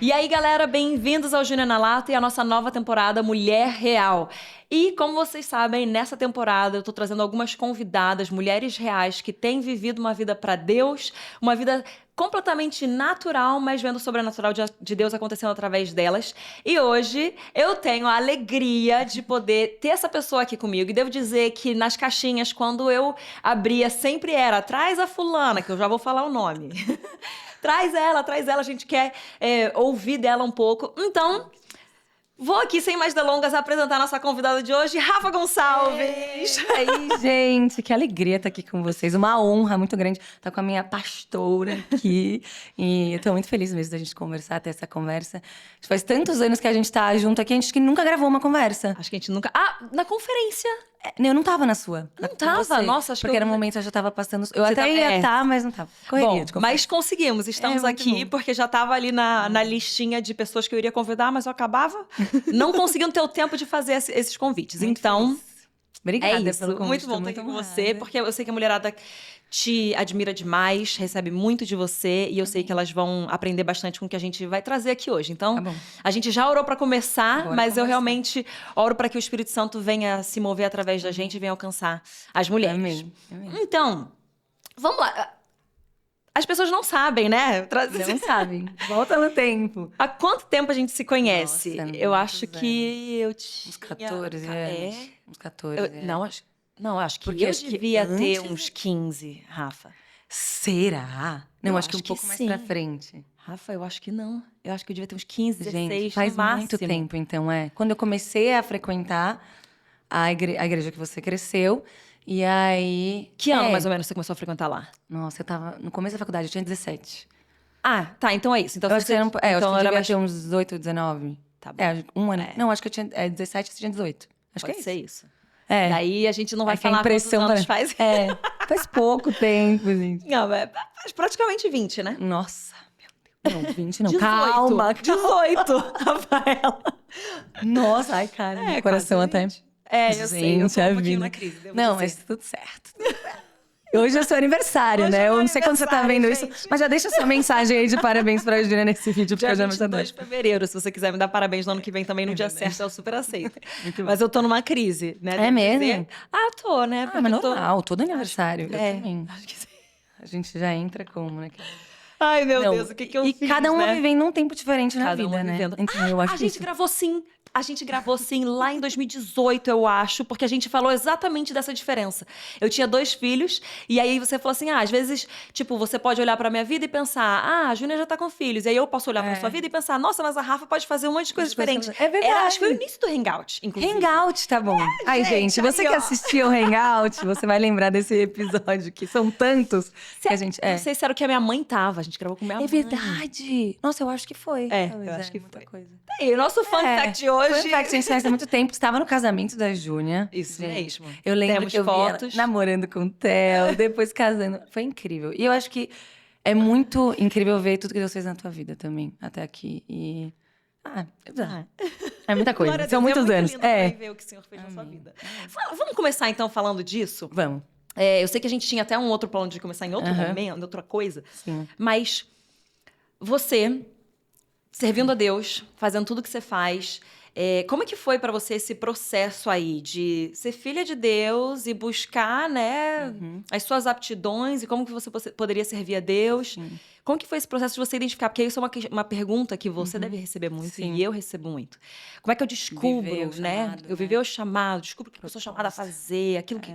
E aí, galera, bem-vindos ao Júnior na Lata e a nossa nova temporada Mulher Real. E, como vocês sabem, nessa temporada eu tô trazendo algumas convidadas, mulheres reais, que têm vivido uma vida para Deus, uma vida completamente natural, mas vendo o sobrenatural de Deus acontecendo através delas. E hoje eu tenho a alegria de poder ter essa pessoa aqui comigo. E devo dizer que nas caixinhas, quando eu abria, sempre era, traz a fulana, que eu já vou falar o nome. Traz ela, a gente quer ouvir dela um pouco. Então, vou aqui, sem mais delongas, apresentar a nossa convidada de hoje, Rafa Gonçalves. E aí, gente, que alegria estar aqui com vocês. Uma honra muito grande estar com a minha pastora aqui. E eu tô muito feliz mesmo da gente conversar, ter essa conversa. Faz tantos anos que a gente tá junto aqui, a gente que nunca gravou uma conversa. Acho que a gente nunca... Ah, na conferência. Eu não tava na sua. Não tava? Nossa, acho que porque era um momento que eu já tava passando... Eu Você até ia estar, mas não tava. Correria, Bom, de conferência. mas conseguimos. Estamos muito aqui bom. porque já estava ali na listinha de pessoas que eu iria convidar, mas eu acabava não conseguindo ter o tempo de fazer esses convites. Muito Então, feliz. Obrigada isso. pelo convite. Muito bom tô estar aqui com honrada. você, porque eu sei que a mulherada te admira demais, recebe muito de você, e eu sei que elas vão aprender bastante com o que a gente vai trazer aqui hoje. Então, Tá bom. a gente já orou para começar, Bora mas eu conversar. realmente oro para que o Espírito Santo venha se mover através da gente e venha alcançar as mulheres. Amém. Amém. Então, vamos lá. As pessoas não sabem, né? Não sabem. Volta no tempo. Há quanto tempo a gente se conhece? Nossa, Eu acho muitos que eu tinha... Uns 14 É? anos. Uns 14 Eu- anos. não, acho que Porque eu acho que devia ter antes- uns 15, Rafa. Será? Não, Eu acho que um acho que pouco mais sim. pra frente. Rafa, eu acho que não. Eu acho que eu devia ter uns 15, 16, Gente, faz no máximo. muito tempo, então, é. Quando eu comecei a frequentar a igreja que você cresceu, e aí... Que ano, mais ou menos, você começou a frequentar lá? Nossa, eu tava no começo da faculdade, eu tinha 17. Ah, tá, então é isso. Então, Eu acho que era, então eu acho que eu era devia mais... ter uns 18, 19. Tá bom. Um ano. Não, acho que eu tinha 17, você tinha 18. Acho Pode que é ser isso. isso. É. Daí a gente não vai É que a falar impressão quantos anos pra- faz. É, faz pouco tempo, gente. Não, faz praticamente 20, né? Nossa, meu Deus. Não, 20 não. 18. Calma. 18, Rafaela. Nossa, ai, cara, meu coração quase até... 20. É, eu sei, eu tô Gente, um a pouquinho vida. na crise. devo Não, dizer. mas tudo certo. Hoje é seu aniversário, Hoje né? é meu Eu não sei quando você tá aniversário, vendo gente. isso, mas já deixa sua mensagem aí de parabéns pra Juliana nesse vídeo, porque Dia eu já me 22 de fevereiro, se você quiser me dar parabéns no ano que vem também, no dia certo, eu super aceito. Mas eu tô numa crise, né? É devo mesmo? dizer. Ah, tô, né? Ah, Porque mas eu tô... normal, todo aniversário. Eu É, também. acho que sim. A gente já entra como, né? Ai, meu Não, Deus, o que eu e fiz, cada uma né? vivendo um tempo diferente na Cada vida, uma né? vivendo. Então, eu acho A que gente isso... gravou sim. A gente gravou sim lá em 2018, eu acho, porque a gente falou exatamente dessa diferença. Eu tinha 2 filhos, e aí você falou assim: às vezes, tipo, você pode olhar pra minha vida e pensar, a Júnia já tá com filhos. E aí eu posso olhar pra sua vida e pensar, nossa, mas a Rafa pode fazer um monte de coisas diferentes. É verdade. Acho que foi o início do Hangout, inclusive. Hangout, tá bom. Ai, gente, você aí, que ó. assistiu o Hangout, você vai lembrar desse episódio, que são tantos que a gente... Não sei se era o que a minha mãe tava, a gente gravou com minha É mãe. verdade. Nossa, eu acho que foi. É, Talvez, eu acho que muita foi. coisa. E o nosso fun fact de hoje... Fun fact, a gente conhece há muito tempo. Estava no casamento da Júnia. Isso Gente, mesmo. Eu lembro Temos que eu vi ela fotos. namorando com o Theo, depois casando. Foi incrível. E eu acho que é muito incrível ver tudo que Deus fez na tua vida também, até aqui. E... é muita coisa. Glória a São Deus, muitos é muito anos. lindo também ver o que o Senhor fez na sua vida. Vamos começar então falando disso? Vamos. Eu sei que a gente tinha até um outro plano de começar em outro momento, em outra coisa. Sim. Mas você, servindo a Deus, fazendo tudo que você faz, como é que foi pra você esse processo aí de ser filha de Deus e buscar, né, as suas aptidões e como que você poderia servir a Deus? Como que foi esse processo de você identificar? Porque isso é uma pergunta que você deve receber muito Sim. e eu recebo muito. Como é que eu descubro, Viver o né? chamado, Eu viver o chamado, descubro o que eu sou chamada a fazer, aquilo que...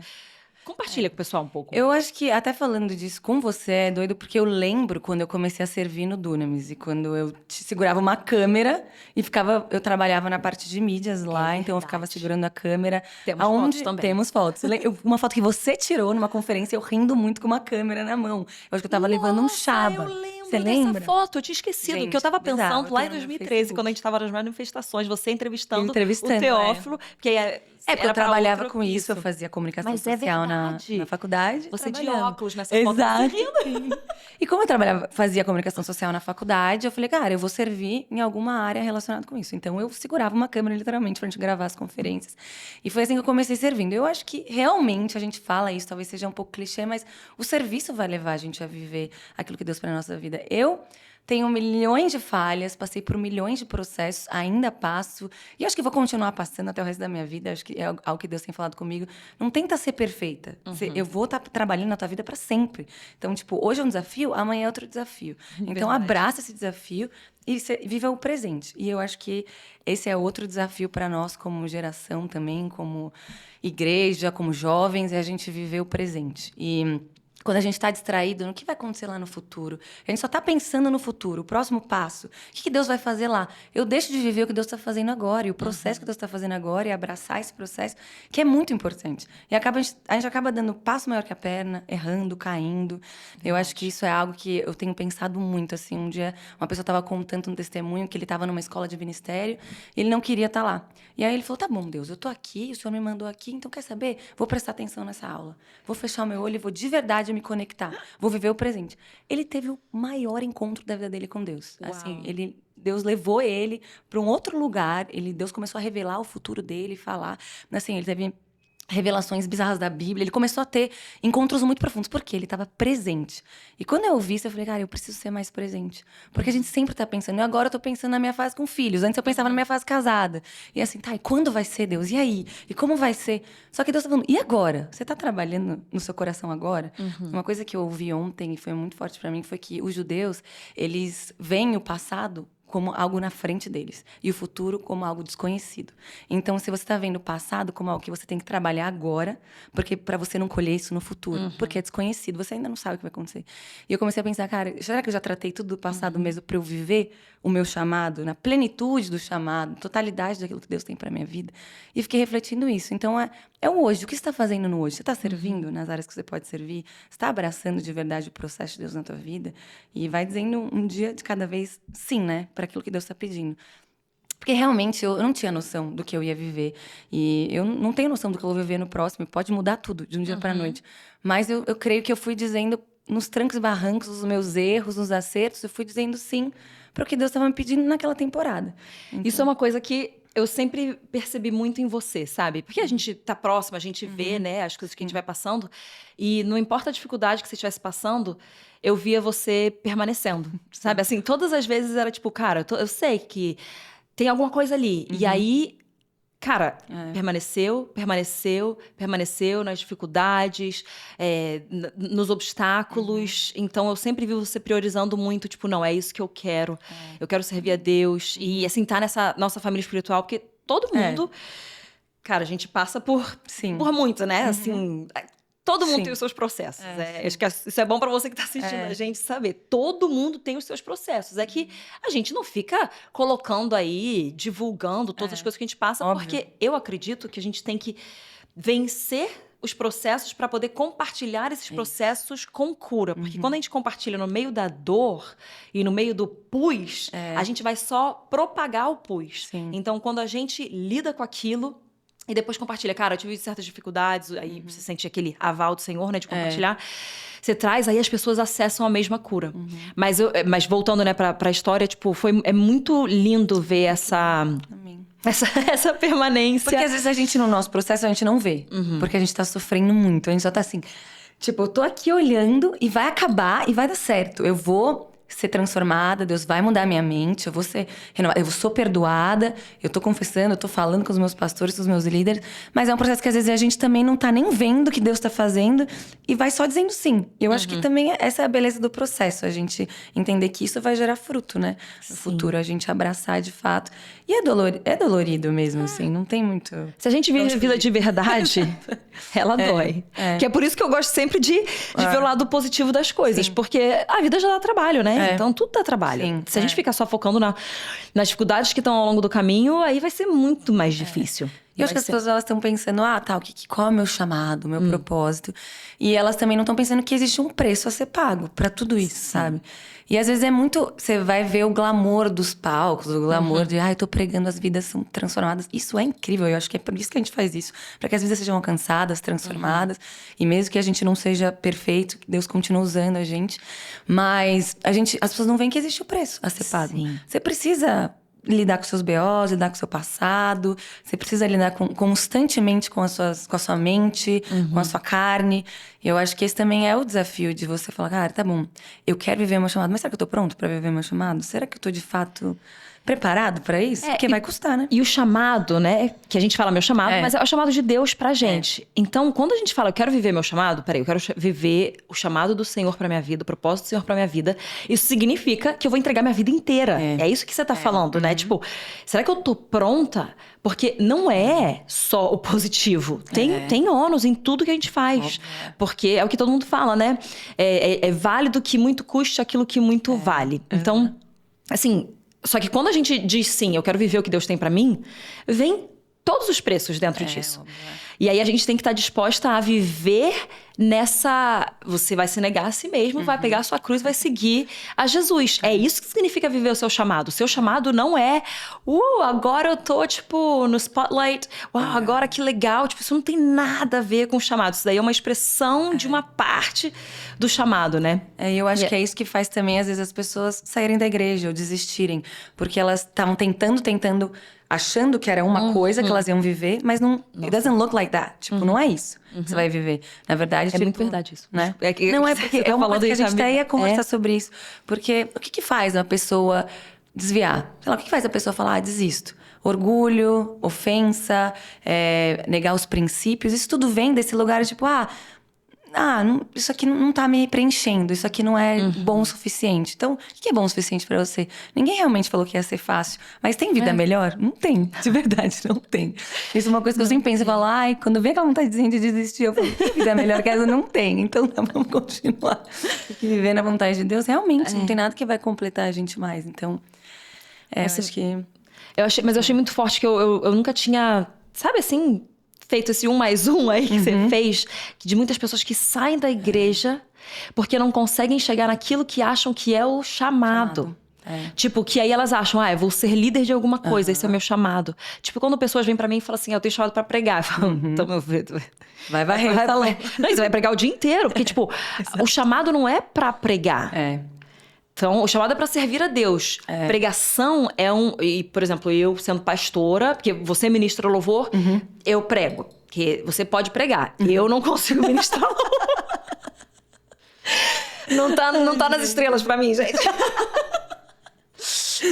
Compartilha com o pessoal um pouco. Eu acho que, até falando disso com você, é doido, porque eu lembro quando eu comecei a servir no Dunamis. E quando eu segurava uma câmera e eu trabalhava na parte de mídias lá, então eu ficava verdade. segurando a câmera. Temos fotos também. Temos fotos. Uma foto que você tirou numa conferência, eu rindo muito com uma câmera na mão. Eu acho que eu tava levando um chaba. Eu lembro Você dessa lembra? foto, eu tinha esquecido. Gente, que eu tava bizarro, pensando eu lá em tenho no meu 2013, Facebook. quando a gente tava nas manifestações, você entrevistando, Entrevistando, o Teófilo. Porque Porque eu trabalhava com isso, eu fazia comunicação Mas é social na verdade. faculdade. Você de trabalhava. óculos nessa foto, Exato. você rindo. E como eu fazia comunicação social na faculdade, eu falei, cara, eu vou servir em alguma área relacionada com isso. Então eu segurava uma câmera literalmente pra gente gravar as conferências. E foi assim que eu comecei servindo. Eu acho que realmente a gente fala isso, talvez seja um pouco clichê, mas o serviço vai levar a gente a viver aquilo que Deus para na nossa vida. Eu tenho milhões de falhas, passei por milhões de processos, ainda passo. E acho que vou continuar passando até o resto da minha vida. Acho que é algo que Deus tem falado comigo. Não tenta ser perfeita. Eu vou estar trabalhando na tua vida para sempre. Então, tipo, hoje é um desafio, amanhã é outro desafio. Então, abraça esse desafio e viva o presente. E eu acho que esse é outro desafio para nós como geração também, como igreja, como jovens, é a gente viver o presente. E quando a gente está distraído no que vai acontecer lá no futuro, a gente só está pensando no futuro, o próximo passo, o que Deus vai fazer lá. Eu deixo de viver o que Deus está fazendo agora, e o processo que Deus está fazendo agora, e abraçar esse processo, que é muito importante. E a gente acaba dando passo maior que a perna, errando, caindo. Eu acho que isso é algo que eu tenho pensado muito. Assim, um dia, uma pessoa estava contando um testemunho que ele estava numa escola de ministério e ele não queria estar lá. E aí ele falou, tá bom, Deus, eu tô aqui, o Senhor me mandou aqui, então quer saber? Vou prestar atenção nessa aula. Vou fechar o meu olho e vou de verdade me conectar. Vou viver o presente. Ele teve o maior encontro da vida dele com Deus. Uau. Assim, Deus levou ele para um outro lugar. Deus começou a revelar o futuro dele, falar. Assim, ele teve revelações bizarras da Bíblia. Ele começou a ter encontros muito profundos, porque ele estava presente. E quando eu vi isso, eu falei, cara, eu preciso ser mais presente. Porque a gente sempre está pensando, e agora eu tô pensando na minha fase com filhos. Antes eu pensava na minha fase casada. E assim, tá, e quando vai ser, Deus? E aí? E como vai ser? Só que Deus tá falando, e agora? Você tá trabalhando no seu coração agora? Uma coisa que eu ouvi ontem, e foi muito forte para mim, foi que os judeus, eles veem o passado como algo na frente deles, e o futuro como algo desconhecido. Então, se você está vendo o passado como algo que você tem que trabalhar agora, porque para você não colher isso no futuro, porque é desconhecido, você ainda não sabe o que vai acontecer. E eu comecei a pensar, cara, será que eu já tratei tudo do passado mesmo para eu viver o meu chamado, na plenitude do chamado, totalidade daquilo que Deus tem para minha vida? E fiquei refletindo isso. Então, é o hoje. O que você está fazendo no hoje? Você está servindo nas áreas que você pode servir? Você está abraçando de verdade o processo de Deus na tua vida? E vai dizendo um dia de cada vez sim, né? Para aquilo que Deus está pedindo. Porque realmente eu não tinha noção do que eu ia viver. E eu não tenho noção do que eu vou viver no próximo. Pode mudar tudo de um dia para a noite. Mas eu creio que eu fui dizendo nos trancos e barrancos, os meus erros, nos acertos, eu fui dizendo sim para o que Deus estava me pedindo naquela temporada. Então, isso é uma coisa que eu sempre percebi muito em você, sabe? Porque a gente tá próximo, a gente vê, né, as coisas que a gente vai passando. E não importa a dificuldade que você estivesse passando, eu via você permanecendo, sabe? Assim, todas as vezes era tipo, cara, eu sei que tem alguma coisa ali. E aí, cara, permaneceu nas dificuldades, nos obstáculos. Então, eu sempre vi você priorizando muito, tipo, não, é isso que eu quero. Eu quero servir a Deus. E, assim, tá nessa nossa família espiritual, porque todo mundo... Cara, a gente passa por muito, né? Assim... Todo mundo tem os seus processos. Acho que isso é bom pra você que tá assistindo a gente saber. Todo mundo tem os seus processos. É que a gente não fica colocando aí, divulgando todas as coisas que a gente passa, porque eu acredito que a gente tem que vencer os processos para poder compartilhar esses processos com cura. Porque quando a gente compartilha no meio da dor e no meio do pus, a gente vai só propagar o pus. Então, quando a gente lida com aquilo... E depois compartilha. Cara, eu tive certas dificuldades, aí você sente aquele aval do Senhor, né, de compartilhar. Você traz, aí as pessoas acessam a mesma cura. Mas voltando, né, pra história, tipo, é muito lindo ver essa permanência. Porque às vezes a gente, no nosso processo, a gente não vê. Porque a gente tá sofrendo muito. A gente só tá assim, tipo, eu tô aqui olhando e vai acabar e vai dar certo. Eu vou ser transformada, Deus vai mudar a minha mente, eu vou ser renovada, eu sou perdoada, eu tô confessando, eu tô falando com os meus pastores, com os meus líderes, mas é um processo que às vezes a gente também não tá nem vendo o que Deus tá fazendo e vai só dizendo sim. Eu acho que também essa é a beleza do processo, a gente entender que isso vai gerar fruto, né? No futuro, a gente abraçar de fato. E é dolorido mesmo, assim, não tem muito... Se a gente vive a vida de verdade, ela dói. Que é por isso que eu gosto sempre de ver o lado positivo das coisas, porque a vida já dá trabalho, né? Então, tudo dá trabalho. Se a gente ficar só focando nas dificuldades que estão ao longo do caminho, aí vai ser muito mais difícil. E eu acho que as pessoas estão pensando, qual é o meu chamado, o meu propósito? E elas também não estão pensando que existe um preço a ser pago pra tudo isso, sabe? E às vezes é muito... Você vai ver o glamour dos palcos, o glamour de... eu tô pregando, as vidas são transformadas. Isso é incrível, eu acho que é por isso que a gente faz isso. Pra que as vidas sejam alcançadas, transformadas. E mesmo que a gente não seja perfeito, que Deus continue usando a gente. Mas as pessoas não veem que existe o preço a ser pago. Você precisa lidar com seus BOs, lidar com o seu passado. Você precisa lidar constantemente com a sua mente, com a sua carne. E eu acho que esse também é o desafio de você falar, cara, tá bom, eu quero viver meu chamado, mas será que eu tô pronto pra viver meu chamado? Será que eu tô de fato preparado pra isso? Porque vai custar, né? E o chamado, né? Que a gente fala meu chamado, mas é o chamado de Deus pra gente. Então, quando a gente fala, eu quero viver meu chamado, peraí, eu quero viver o chamado do Senhor pra minha vida, o propósito do Senhor pra minha vida. Isso significa que eu vou entregar minha vida inteira. É isso que você tá falando, né? Tipo, será que eu tô pronta? Porque não é só o positivo. Tem ônus em tudo que a gente faz. Porque é o que todo mundo fala, né? É válido que muito custe aquilo que muito vale. Então, assim... Só que quando a gente diz sim, eu quero viver o que Deus tem pra mim, vem todos os preços dentro disso. E aí a gente tem que estar disposta a viver nessa... Você vai se negar a si mesmo, vai pegar a sua cruz e vai seguir a Jesus. É isso que significa viver o seu chamado. O seu chamado não é... agora eu tô, tipo, no spotlight. Uau, agora que legal. Tipo, isso não tem nada a ver com o chamado. Isso daí é uma expressão de uma parte do chamado, né? Eu acho que é isso que faz também, às vezes, as pessoas saírem da igreja ou desistirem. Porque elas estavam tentando... achando que era uma coisa que elas iam viver, mas não... It doesn't look like that. Tipo, não é isso que você vai viver. Na verdade, é muito verdade isso. Né? Não é porque é uma coisa que a gente até ia conversar sobre isso. Porque o que faz uma pessoa desviar? Sei lá, o que faz a pessoa falar, desisto? Orgulho, ofensa, negar os princípios. Isso tudo vem desse lugar, tipo, isso aqui não tá me preenchendo, isso aqui não é bom o suficiente. Então, o que é bom o suficiente pra você? Ninguém realmente falou que ia ser fácil. Mas tem vida melhor? Não tem, de verdade, não tem. Isso é uma coisa que eu sempre penso, eu falo, quando vem aquela vontadezinha de desistir, eu falo, tem vida melhor que essa? Não tem. Então, vamos continuar. Porque viver na vontade de Deus, realmente, não tem nada que vai completar a gente mais. Então, eu acho que... Mas eu achei muito forte que eu nunca tinha, sabe assim... feito esse 1 mais 1 aí que você fez, de muitas pessoas que saem da igreja porque não conseguem chegar naquilo que acham que é o chamado. Tipo, que aí elas acham, eu vou ser líder de alguma coisa, esse é o meu chamado. Tipo, quando pessoas vêm pra mim e falam assim, eu tenho chamado pra pregar. Eu falo, então, meu filho, vai. Não, você vai pregar o dia inteiro, porque, tipo, o chamado não é pra pregar. Então, o chamado é pra servir a Deus. Pregação é E, por exemplo, eu sendo pastora, porque você ministra louvor, eu prego. Porque você pode pregar. Eu não consigo ministrar louvor. Não tá nas estrelas pra mim, gente.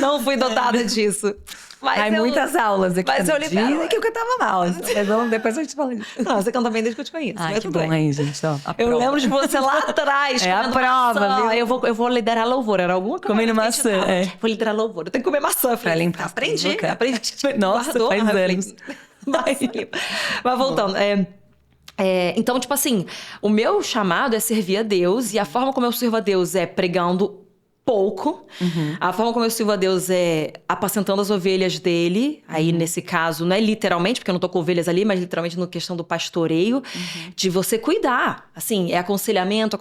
Não fui dotada disso. Mas muitas aulas aqui. Mas eu libero. Dizem que eu cantava mal. Mas depois a gente fala disso. Não, você canta bem desde que eu te conheço. Que bom aí, gente. Ó, eu lembro de você lá atrás. A prova, viu? Eu vou liderar louvor. Era alguma coisa. Comendo maçã. Vou liderar louvor. Eu tenho que comer maçã. Pra limpar. Aprendi. Nossa, faz anos. Mas voltando. Então, tipo assim, o meu chamado é servir a Deus. E a forma como eu sirvo a Deus é pregando pouco. A forma como eu sirvo a Deus é apacentando as ovelhas dele. Aí, nesse caso, não é literalmente, porque eu não tô com ovelhas ali, mas literalmente na questão do pastoreio, de você cuidar. Assim, é aconselhamento.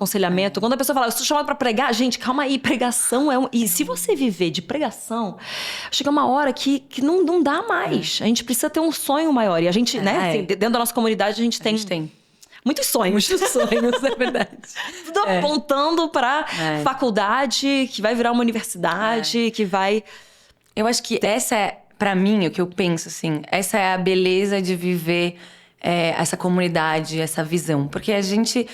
Quando a pessoa fala, eu sou chamado pra pregar, gente, calma aí, pregação é E se você viver de pregação, chega uma hora que não dá mais. A gente precisa ter um sonho maior. E a gente, assim, dentro da nossa comunidade, a gente tem muitos sonhos. É verdade. Tudo apontando pra faculdade, que vai virar uma universidade, que vai... Eu acho que essa é, pra mim, o que eu penso, assim, essa é a beleza de viver essa comunidade, essa visão. Porque a gente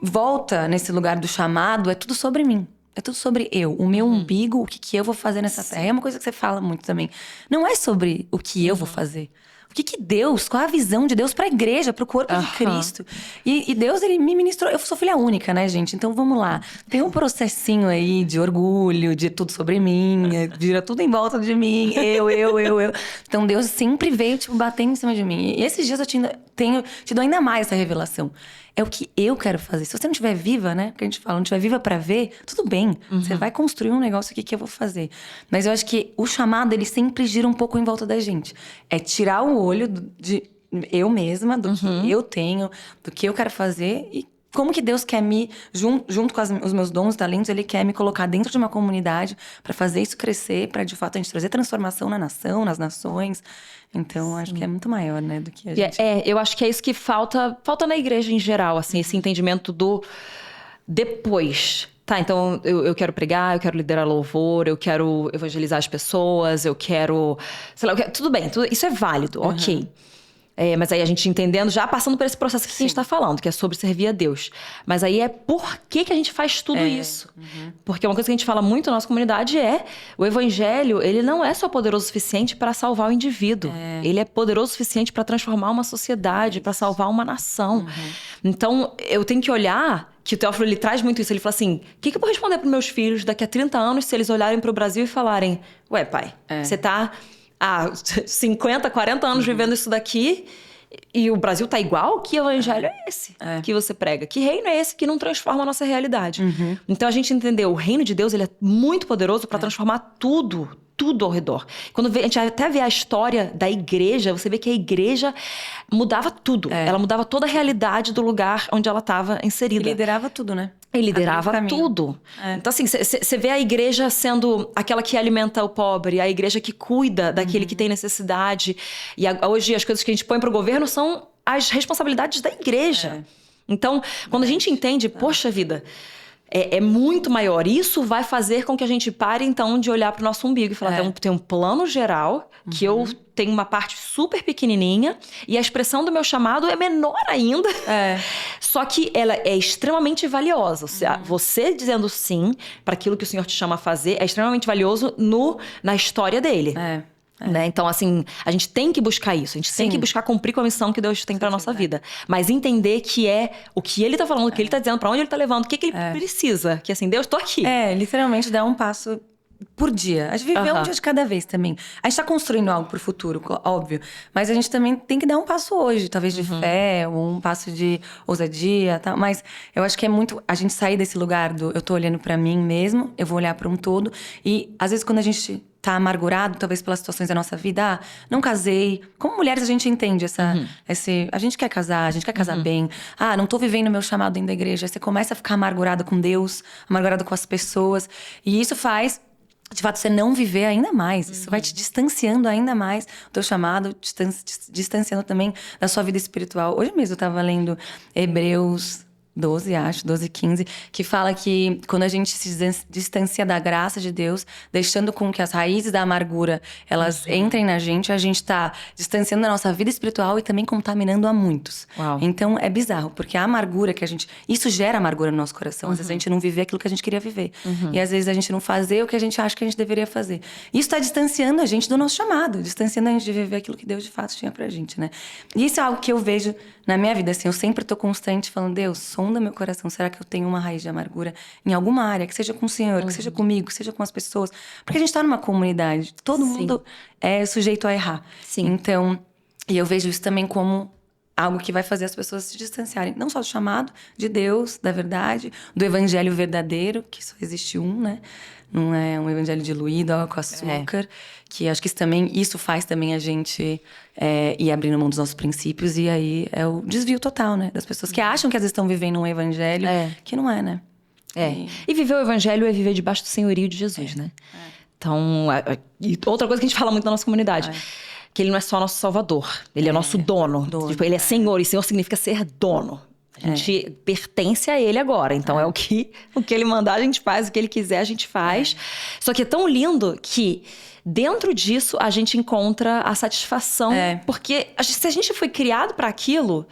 volta nesse lugar do chamado, é tudo sobre mim. É tudo sobre eu, o meu umbigo, o que eu vou fazer nessa terra. É uma coisa que você fala muito também. Não é sobre o que eu vou fazer. O que Deus, qual é a visão de Deus pra igreja, pro corpo de Cristo? E Deus, ele me ministrou. Eu sou filha única, né, gente? Então vamos lá. Tem um processinho aí de orgulho, de tudo sobre mim, vira tudo em volta de mim, eu. Então Deus sempre veio, tipo, batendo em cima de mim. E esses dias eu te dou ainda mais essa revelação. É o que eu quero fazer. Se você não estiver viva, né? Porque a gente fala, não estiver viva pra ver, tudo bem. Você vai construir um negócio aqui que eu vou fazer. Mas eu acho que o chamado, ele sempre gira um pouco em volta da gente. É tirar o olho de eu mesma, do que eu tenho, do que eu quero fazer e como que Deus quer junto com os meus dons e talentos, Ele quer me colocar dentro de uma comunidade para fazer isso crescer, para de fato a gente trazer transformação na nação, nas nações. Então, acho que é muito maior, né, do que a gente... eu acho que é isso que falta na igreja em geral, assim, esse entendimento do depois. Tá, então eu quero pregar, eu quero liderar louvor, eu quero evangelizar as pessoas, eu quero... Sei lá, tudo bem, isso é válido, ok. Mas aí a gente entendendo, já passando por esse processo que a gente tá falando, que é sobre servir a Deus. Mas aí é por que a gente faz tudo isso. Porque uma coisa que a gente fala muito na nossa comunidade é... O evangelho, ele não é só poderoso o suficiente para salvar o indivíduo. Ele é poderoso o suficiente para transformar uma sociedade, para salvar uma nação. Então, eu tenho que olhar... Que o Teófilo, ele traz muito isso. Ele fala assim, o que eu vou responder pros meus filhos daqui a 30 anos se eles olharem pro Brasil e falarem... Ué, pai, você tá... há 50, 40 anos vivendo isso daqui e o Brasil tá igual? Que evangelho é esse que você prega? Que reino é esse que não transforma a nossa realidade? Então a gente entendeu, o reino de Deus, ele é muito poderoso para transformar tudo ao redor. Quando a gente até vê a história da igreja, você vê que a igreja mudava tudo. Ela mudava toda a realidade do lugar onde ela estava inserida. E liderava tudo, né? E liderava tudo. Então, assim, você vê a igreja sendo aquela que alimenta o pobre, a igreja que cuida daquele que tem necessidade. E hoje as coisas que a gente põe pro governo são as responsabilidades da igreja. Então, quando a gente entende, poxa vida, é muito maior. Isso vai fazer com que a gente pare, então, de olhar pro nosso umbigo e falar, tem um plano geral, que eu tenho uma parte super pequenininha, e a expressão do meu chamado é menor ainda. Só que ela é extremamente valiosa. Você dizendo sim para aquilo que o Senhor te chama a fazer é extremamente valioso na história dele. Né? Então, assim, a gente tem que buscar isso. A gente tem que buscar cumprir com a missão que Deus tem pra nossa vida. Mas entender que é o que ele tá falando, o que ele tá dizendo, pra onde ele tá levando, o que ele precisa. Que assim, Deus, tô aqui. Literalmente dar um passo por dia. A gente vive um dia de cada vez também. A gente tá construindo algo pro futuro, óbvio. Mas a gente também tem que dar um passo hoje. Talvez de fé, ou um passo de ousadia, tal. Mas eu acho que é muito... A gente sair desse lugar do... Eu tô olhando pra mim mesmo, eu vou olhar pra um todo. E, às vezes, quando a gente tá amargurado, talvez pelas situações da nossa vida, não casei. Como mulheres, a gente entende a gente quer casar, a gente quer casar bem. Não tô vivendo o meu chamado dentro da igreja. Aí você começa a ficar amargurado com Deus, amargurado com as pessoas. E isso faz... De fato, você não viver ainda mais. Isso vai te distanciando ainda mais do teu chamado, distanciando também da sua vida espiritual. Hoje mesmo eu tava lendo Hebreus 12, 15, que fala que quando a gente se distancia da graça de Deus, deixando com que as raízes da amargura, elas entrem na gente, a gente tá distanciando da nossa vida espiritual e também contaminando a muitos. Então, é bizarro, porque a amargura que a gente... Isso gera amargura no nosso coração. Às vezes a gente não viver aquilo que a gente queria viver. E às vezes a gente não fazer o que a gente acha que a gente deveria fazer. Isso tá distanciando a gente do nosso chamado, distanciando a gente de viver aquilo que Deus de fato tinha pra gente, né? E isso é algo que eu vejo na minha vida, assim, eu sempre tô constante falando, Deus, sonda meu coração, será que eu tenho uma raiz de amargura em alguma área, que seja com o Senhor, que seja comigo, que seja com as pessoas, porque a gente tá numa comunidade, todo mundo é sujeito a errar. Então, e eu vejo isso também como algo que vai fazer as pessoas se distanciarem, não só do chamado de Deus, da verdade, do evangelho verdadeiro, que só existe um, né? Não é um evangelho diluído, água com açúcar. Que acho que isso faz também a gente ir abrindo mão dos nossos princípios. E aí é o desvio total, né? Das pessoas que acham que às vezes estão vivendo um evangelho que não é, né? E viver o evangelho é viver debaixo do senhorio de Jesus, né? Então, e outra coisa que a gente fala muito na nossa comunidade... Que ele não é só nosso salvador. Ele é nosso dono. Tipo, ele é senhor. E senhor significa ser dono. A gente pertence a ele agora. Então, é o que ele mandar, a gente faz. O que ele quiser, a gente faz. Só que é tão lindo que... Dentro disso, a gente encontra a satisfação. Porque se a gente foi criado para aquilo...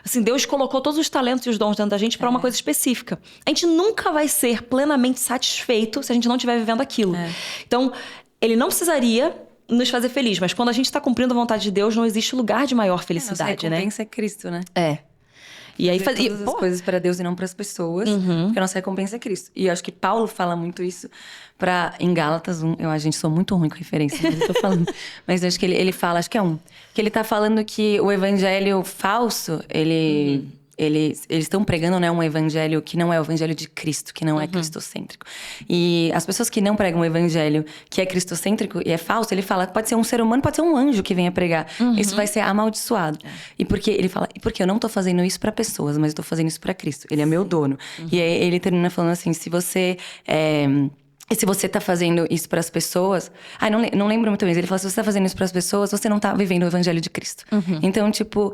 Assim, Deus colocou todos os talentos e os dons dentro da gente para uma coisa específica. A gente nunca vai ser plenamente satisfeito se a gente não estiver vivendo aquilo. Então, ele não precisaria... nos fazer feliz, mas quando a gente tá cumprindo a vontade de Deus, não existe lugar de maior felicidade, né? A recompensa é Cristo, né? E aí fazer todas as coisas para Deus e não para as pessoas, porque a nossa recompensa é Cristo. E eu acho que Paulo fala muito isso em Gálatas 1. A gente sou muito ruim com referência, mas eu tô falando. Mas eu acho que ele fala, acho que é 1, que ele tá falando que o evangelho falso, eles estão pregando, né, um evangelho que não é o evangelho de Cristo, que não é cristocêntrico. E as pessoas que não pregam o evangelho que é cristocêntrico e é falso, ele fala que pode ser um ser humano, pode ser um anjo que venha pregar. Isso vai ser amaldiçoado. E porque ele fala, porque eu não tô fazendo isso para pessoas, mas eu tô fazendo isso para Cristo. Ele é meu dono. E aí ele termina falando assim, se você E se você tá fazendo isso pras pessoas... Ai, não lembro muito bem. Ele falou, se você tá fazendo isso pras pessoas, você não tá vivendo o evangelho de Cristo. Então, tipo...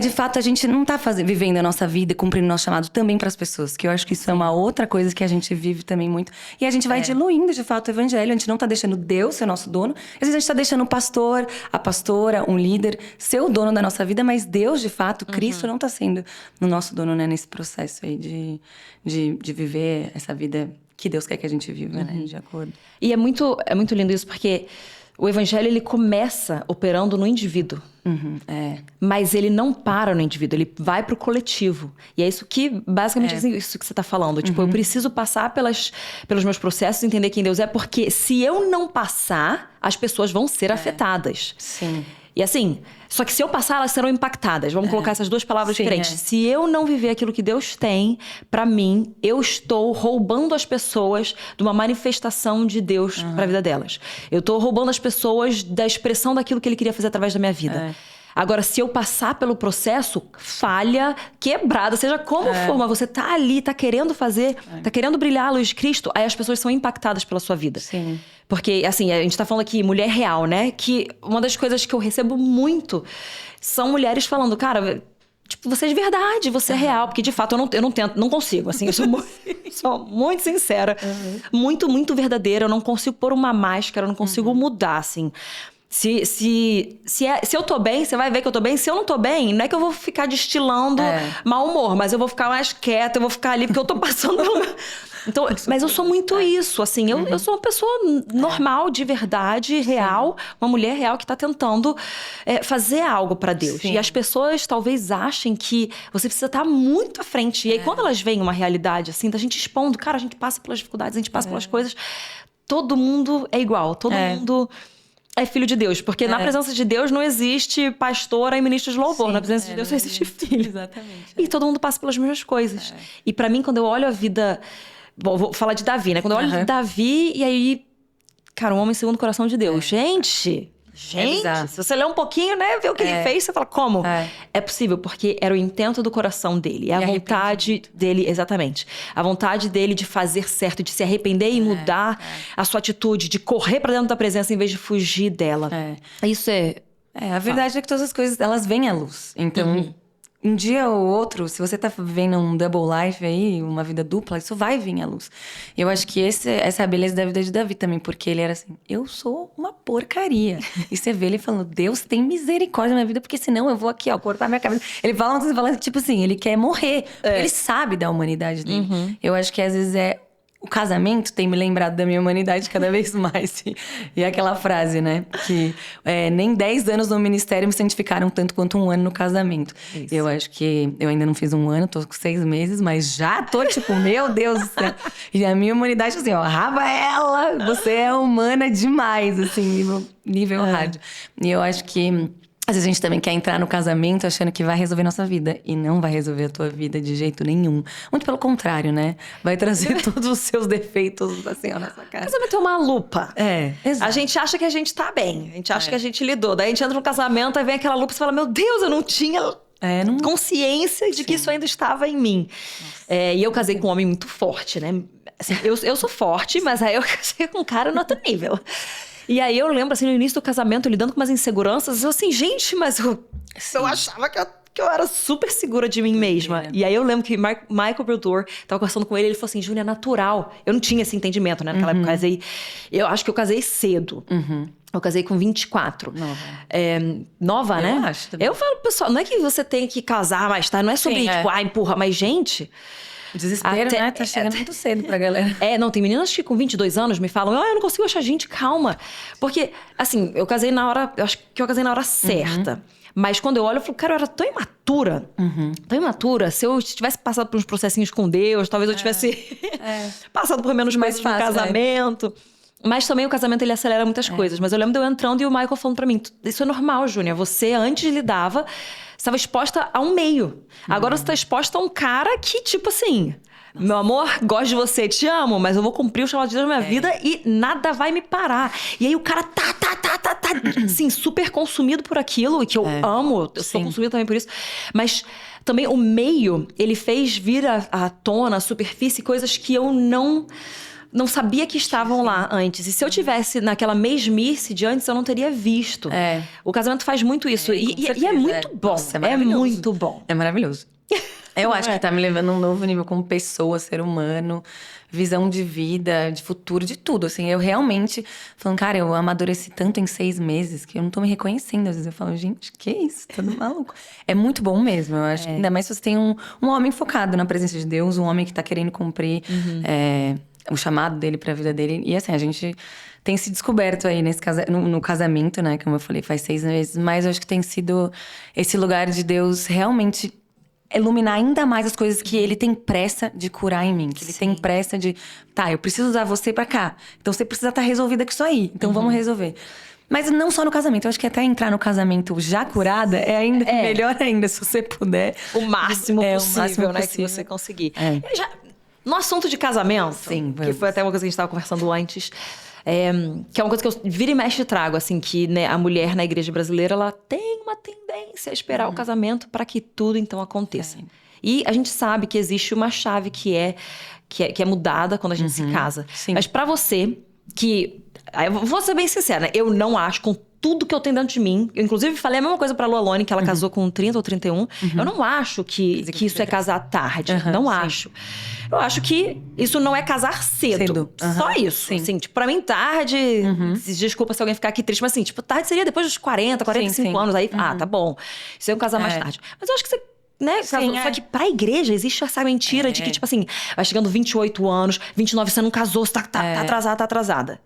de fato, a gente não tá vivendo a nossa vida, cumprindo o nosso chamado também pras pessoas. Que eu acho que isso é uma outra coisa que a gente vive também muito. E a gente vai diluindo, de fato, o evangelho. A gente não tá deixando Deus ser nosso dono. Às vezes a gente tá deixando o pastor, a pastora, um líder, ser o dono da nossa vida. Mas Deus, de fato, Cristo não tá sendo o nosso dono, né? Nesse processo aí de viver essa vida... que Deus quer que a gente viva, né? De acordo. E é muito lindo isso, porque o evangelho, ele começa operando no indivíduo. Mas ele não para no indivíduo, ele vai pro coletivo. E é isso que, basicamente, isso que você tá falando. Tipo, eu preciso passar pelos meus processos, entender quem Deus é, porque se eu não passar, as pessoas vão ser afetadas. Sim. E assim, só que se eu passar, elas serão impactadas. Vamos colocar essas duas palavras diferentes. Se eu não viver aquilo que Deus tem pra mim, eu estou roubando as pessoas de uma manifestação de Deus pra vida delas. Eu tô roubando as pessoas da expressão daquilo que Ele queria fazer através da minha vida. Agora, se eu passar pelo processo, falha, quebrada, seja como for, mas você tá ali, tá querendo fazer, tá querendo brilhar a luz de Cristo, aí as pessoas são impactadas pela sua vida. Sim. Porque, assim, a gente tá falando aqui, mulher real, né? Que uma das coisas que eu recebo muito são mulheres falando, cara, tipo, você é de verdade, você é real. Porque, de fato, eu não tento, não consigo, assim, eu sou sou muito sincera. Muito, muito verdadeira, eu não consigo pôr uma máscara, eu não consigo mudar, assim. Se eu tô bem, você vai ver que eu tô bem. Se eu não tô bem, não é que eu vou ficar destilando mau humor, mas eu vou ficar mais quieta, eu vou ficar ali porque eu tô passando pelo... Então, mas eu sou muito isso, assim. Eu sou uma pessoa normal, de verdade, real. Uma mulher real que tá tentando fazer algo pra Deus. Sim. E as pessoas talvez achem que você precisa estar muito à frente. E aí, quando elas veem uma realidade, assim, da gente expondo... Cara, a gente passa pelas dificuldades, a gente passa pelas coisas. Todo mundo é igual. Todo mundo... é filho de Deus, porque na presença de Deus não existe pastora e ministro de louvor. Na presença de Deus só existe filho. Exatamente. E todo mundo passa pelas mesmas coisas. E pra mim, quando eu olho a vida... Bom, vou falar de Davi, né? Quando eu olho de Davi, e aí... Cara, um homem segundo o coração de Deus. Gente, se você ler um pouquinho, né? Ver o que ele fez, você fala, como? É possível, porque era o intento do coração dele. É a vontade dele, exatamente. A vontade dele de fazer certo, de se arrepender e mudar a sua atitude, de correr pra dentro da presença em vez de fugir dela. Isso a verdade é que todas as coisas, elas vêm à luz. Então... um dia ou outro, se você tá vivendo um double life aí, uma vida dupla, isso vai vir à luz. E eu acho que essa é a beleza da vida de Davi também, porque ele era assim, eu sou uma porcaria. E você vê ele falando, Deus tem misericórdia na minha vida, porque senão eu vou aqui, ó, cortar minha cabeça. Ele fala tipo assim, ele quer morrer. Ele sabe da humanidade dele. Eu acho que às vezes o casamento tem me lembrado da minha humanidade cada vez mais. E aquela frase, né? Que nem 10 anos no ministério me santificaram tanto quanto um ano no casamento. Isso. Eu acho que eu ainda não fiz um ano, tô com 6 meses, mas já tô tipo, meu Deus do céu. E a minha humanidade, assim, ó, Rafaela, você é humana demais, assim, nível rádio. E eu acho que... às vezes a gente também quer entrar no casamento achando que vai resolver nossa vida. E não vai resolver a tua vida de jeito nenhum. Muito pelo contrário, né? Vai trazer todos os seus defeitos, assim, ó, na sua cara. Casamento é uma lupa. Exato. A gente acha que a gente tá bem. A gente acha que a gente lidou. Daí a gente entra no casamento, aí vem aquela lupa e você fala, meu Deus, eu não tinha... consciência de que isso ainda estava em mim. E eu casei com um homem muito forte, né? Assim, eu sou forte, mas aí eu casei com um cara no outro nível. E aí eu lembro, assim, no início do casamento, lidando com umas inseguranças, eu assim, gente, mas eu achava que eu era super segura de mim mesma. E aí eu lembro que Michael Brodor, tava conversando com ele falou assim, Júlia, é natural. Eu não tinha esse entendimento, né? Naquela época eu acho que eu casei cedo. Eu casei com 24. Nova, né? Eu acho também. Eu falo, pessoal, não é que você tem que casar mais tarde, não é sobre, empurra, mas gente... desespero, né? Tá chegando muito cedo pra galera. Não, tem meninas que com 22 anos me falam, eu não consigo achar gente, calma. Porque, assim, eu casei na hora, eu acho que eu casei na hora certa. Mas quando eu olho, eu falo, cara, eu era tão imatura. Tão imatura. Se eu tivesse passado por uns processinhos com Deus, talvez eu tivesse passado por menos coisas no casamento. Mas também o casamento, ele acelera muitas coisas. Mas eu lembro de eu entrando e o Michael falando pra mim, isso é normal, Júnia. Você antes lidava, você estava exposta a um meio. Agora você tá exposta a um cara que, tipo assim... Meu amor, gosto de você, te amo, mas eu vou cumprir o chamado de Deus na minha vida e nada vai me parar. E aí o cara tá, assim, super consumido por aquilo, e que eu amo, eu sou consumida também por isso. Mas também o meio, ele fez vir à tona, à superfície, coisas que eu não não sabia que estavam lá antes. E se eu tivesse naquela mesmice de antes, eu não teria visto. O casamento faz muito isso. E é muito bom. Nossa, é muito bom. É maravilhoso. Eu acho que tá me levando a um novo nível como pessoa, ser humano, visão de vida, de futuro, de tudo. Assim, eu realmente falando, cara, eu amadureci tanto em 6 meses que eu não tô me reconhecendo. Às vezes eu falo, gente, que isso? Tá maluco. É muito bom mesmo. Eu acho que ainda mais se você tem um homem focado na presença de Deus, um homem que tá querendo cumprir o chamado dele pra vida dele. E assim, a gente tem se descoberto aí no casamento, né? Como eu falei, faz 6 meses. Mas eu acho que tem sido esse lugar de Deus realmente iluminar ainda mais as coisas que ele tem pressa de curar em mim. Que ele tem pressa de... Tá, eu preciso usar você pra cá. Então você precisa estar resolvida com isso aí. Então vamos resolver. Mas não só no casamento. Eu acho que até entrar no casamento já curada é ainda melhor ainda, se você puder. O máximo possível, o máximo né? possível. Que você conseguir. No assunto de casamento, que foi até uma coisa que a gente estava conversando antes... que é uma coisa que eu vira e mexe trago, assim, que né, a mulher na igreja brasileira, ela tem uma tendência a esperar o casamento para que tudo, então, aconteça. E a gente sabe que existe uma chave que é mudada quando a gente se casa. Sim. Mas para você, eu vou ser bem sincera, né? Eu não acho, com tudo que eu tenho dentro de mim... Eu, inclusive, falei a mesma coisa pra Lualone, que ela casou com 30 ou 31. Eu não acho que isso é casar tarde. Não acho. Eu acho que isso não é casar cedo. Só isso. Assim, tipo, pra mim, tarde... Desculpa se alguém ficar aqui triste, mas assim, tipo, tarde seria depois dos 40, 45 anos. Aí, tá bom. Isso é um casar mais tarde. Mas eu acho que você... Né? Só que pra igreja existe essa mentira de que, tipo assim, vai chegando 28 anos, 29, você não casou, você tá atrasada.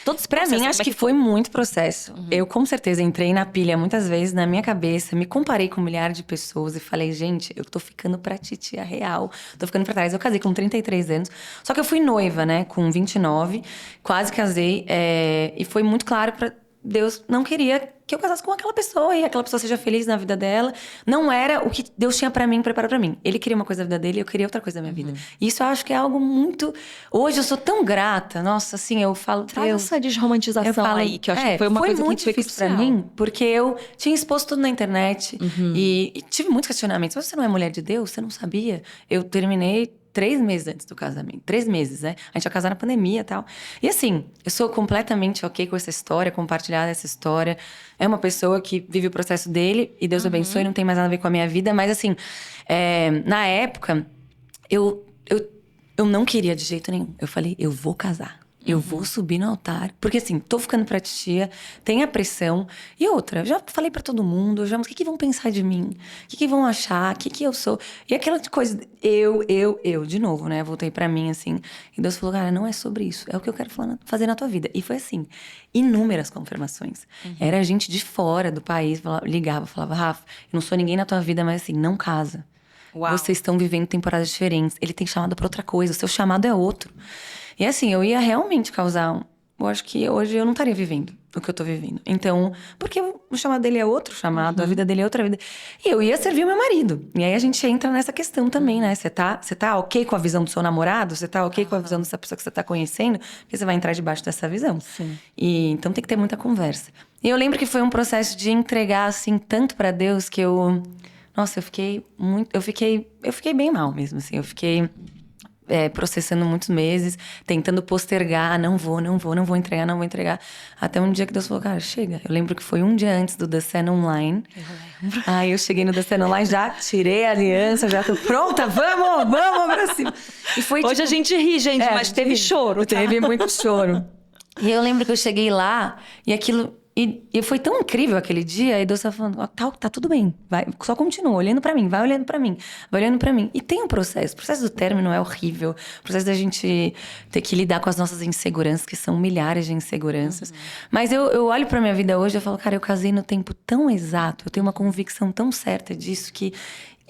Todo esse processo, pra mim, acho que foi muito processo. Eu, com certeza, entrei na pilha muitas vezes na minha cabeça, me comparei com milhares de pessoas e falei, gente, eu tô ficando pra titia real, tô ficando pra trás. Eu casei com 33 anos, só que eu fui noiva, né, com 29, quase casei, e foi muito claro pra Deus não queria que eu casasse com aquela pessoa e aquela pessoa seja feliz na vida dela. Não era o que Deus tinha pra mim, preparado pra mim. Ele queria uma coisa da vida dele e eu queria outra coisa da minha vida. E isso eu acho que é algo muito... Hoje eu sou tão grata. Nossa, assim, eu falo... Traz essa desromantização aí, que eu acho que foi uma coisa muito difícil pra mim, porque eu tinha exposto tudo na internet e tive muitos questionamentos. Mas você não é mulher de Deus? Você não sabia? Eu terminei 3 meses antes do casamento. 3 meses, né? A gente ia casar na pandemia e tal. E assim, eu sou completamente ok com essa história, compartilhar essa história. É uma pessoa que vive o processo dele e Deus abençoe, não tem mais nada a ver com a minha vida. Mas assim, na época, eu não queria de jeito nenhum. Eu falei, eu vou casar. Eu vou subir no altar. Porque assim, tô ficando pra titia, tem a pressão. E outra, eu já falei pra todo mundo, o que vão pensar de mim? O que vão achar? O que eu sou? E aquela coisa, eu, de novo, né? Voltei pra mim, assim. E Deus falou, cara, não é sobre isso. É o que eu quero fazer na tua vida. E foi assim, inúmeras confirmações. Era gente de fora do país, ligava, falava, Rafa, eu não sou ninguém na tua vida, mas assim, não casa. Uau. Vocês estão vivendo temporadas diferentes. Ele tem chamado pra outra coisa, o seu chamado é outro. E assim, eu ia realmente causar... Eu acho que hoje eu não estaria vivendo o que eu tô vivendo. Então, porque o chamado dele é outro chamado, a vida dele é outra vida. E eu ia servir o meu marido. E aí a gente entra nessa questão também, né? Você tá ok com a visão do seu namorado? Você tá ok com a visão dessa pessoa que você tá conhecendo? Porque você vai entrar debaixo dessa visão. Sim. E então tem que ter muita conversa. E eu lembro que foi um processo de entregar, assim, tanto pra Deus que eu... Nossa, eu fiquei bem mal mesmo, assim. Eu fiquei... processando muitos meses, tentando postergar, não vou entregar. Até um dia que Deus falou, cara, chega. Eu lembro que foi um dia antes do The Cena Online. Eu lembro. Aí eu cheguei no The Cena Online, já tirei a aliança, já tô pronta, vamos pra cima. E foi, hoje a gente ri, gente, mas teve choro. Tá? Teve muito choro. E eu lembro que eu cheguei lá e aquilo... E foi tão incrível aquele dia, e Deus tá falando, tá tudo bem, vai, só continua olhando pra mim, vai olhando pra mim. E tem um processo, o processo do término é horrível, o processo da gente ter que lidar com as nossas inseguranças, que são milhares de inseguranças. Mas eu olho pra minha vida hoje e falo, cara, eu casei no tempo tão exato, eu tenho uma convicção tão certa disso que...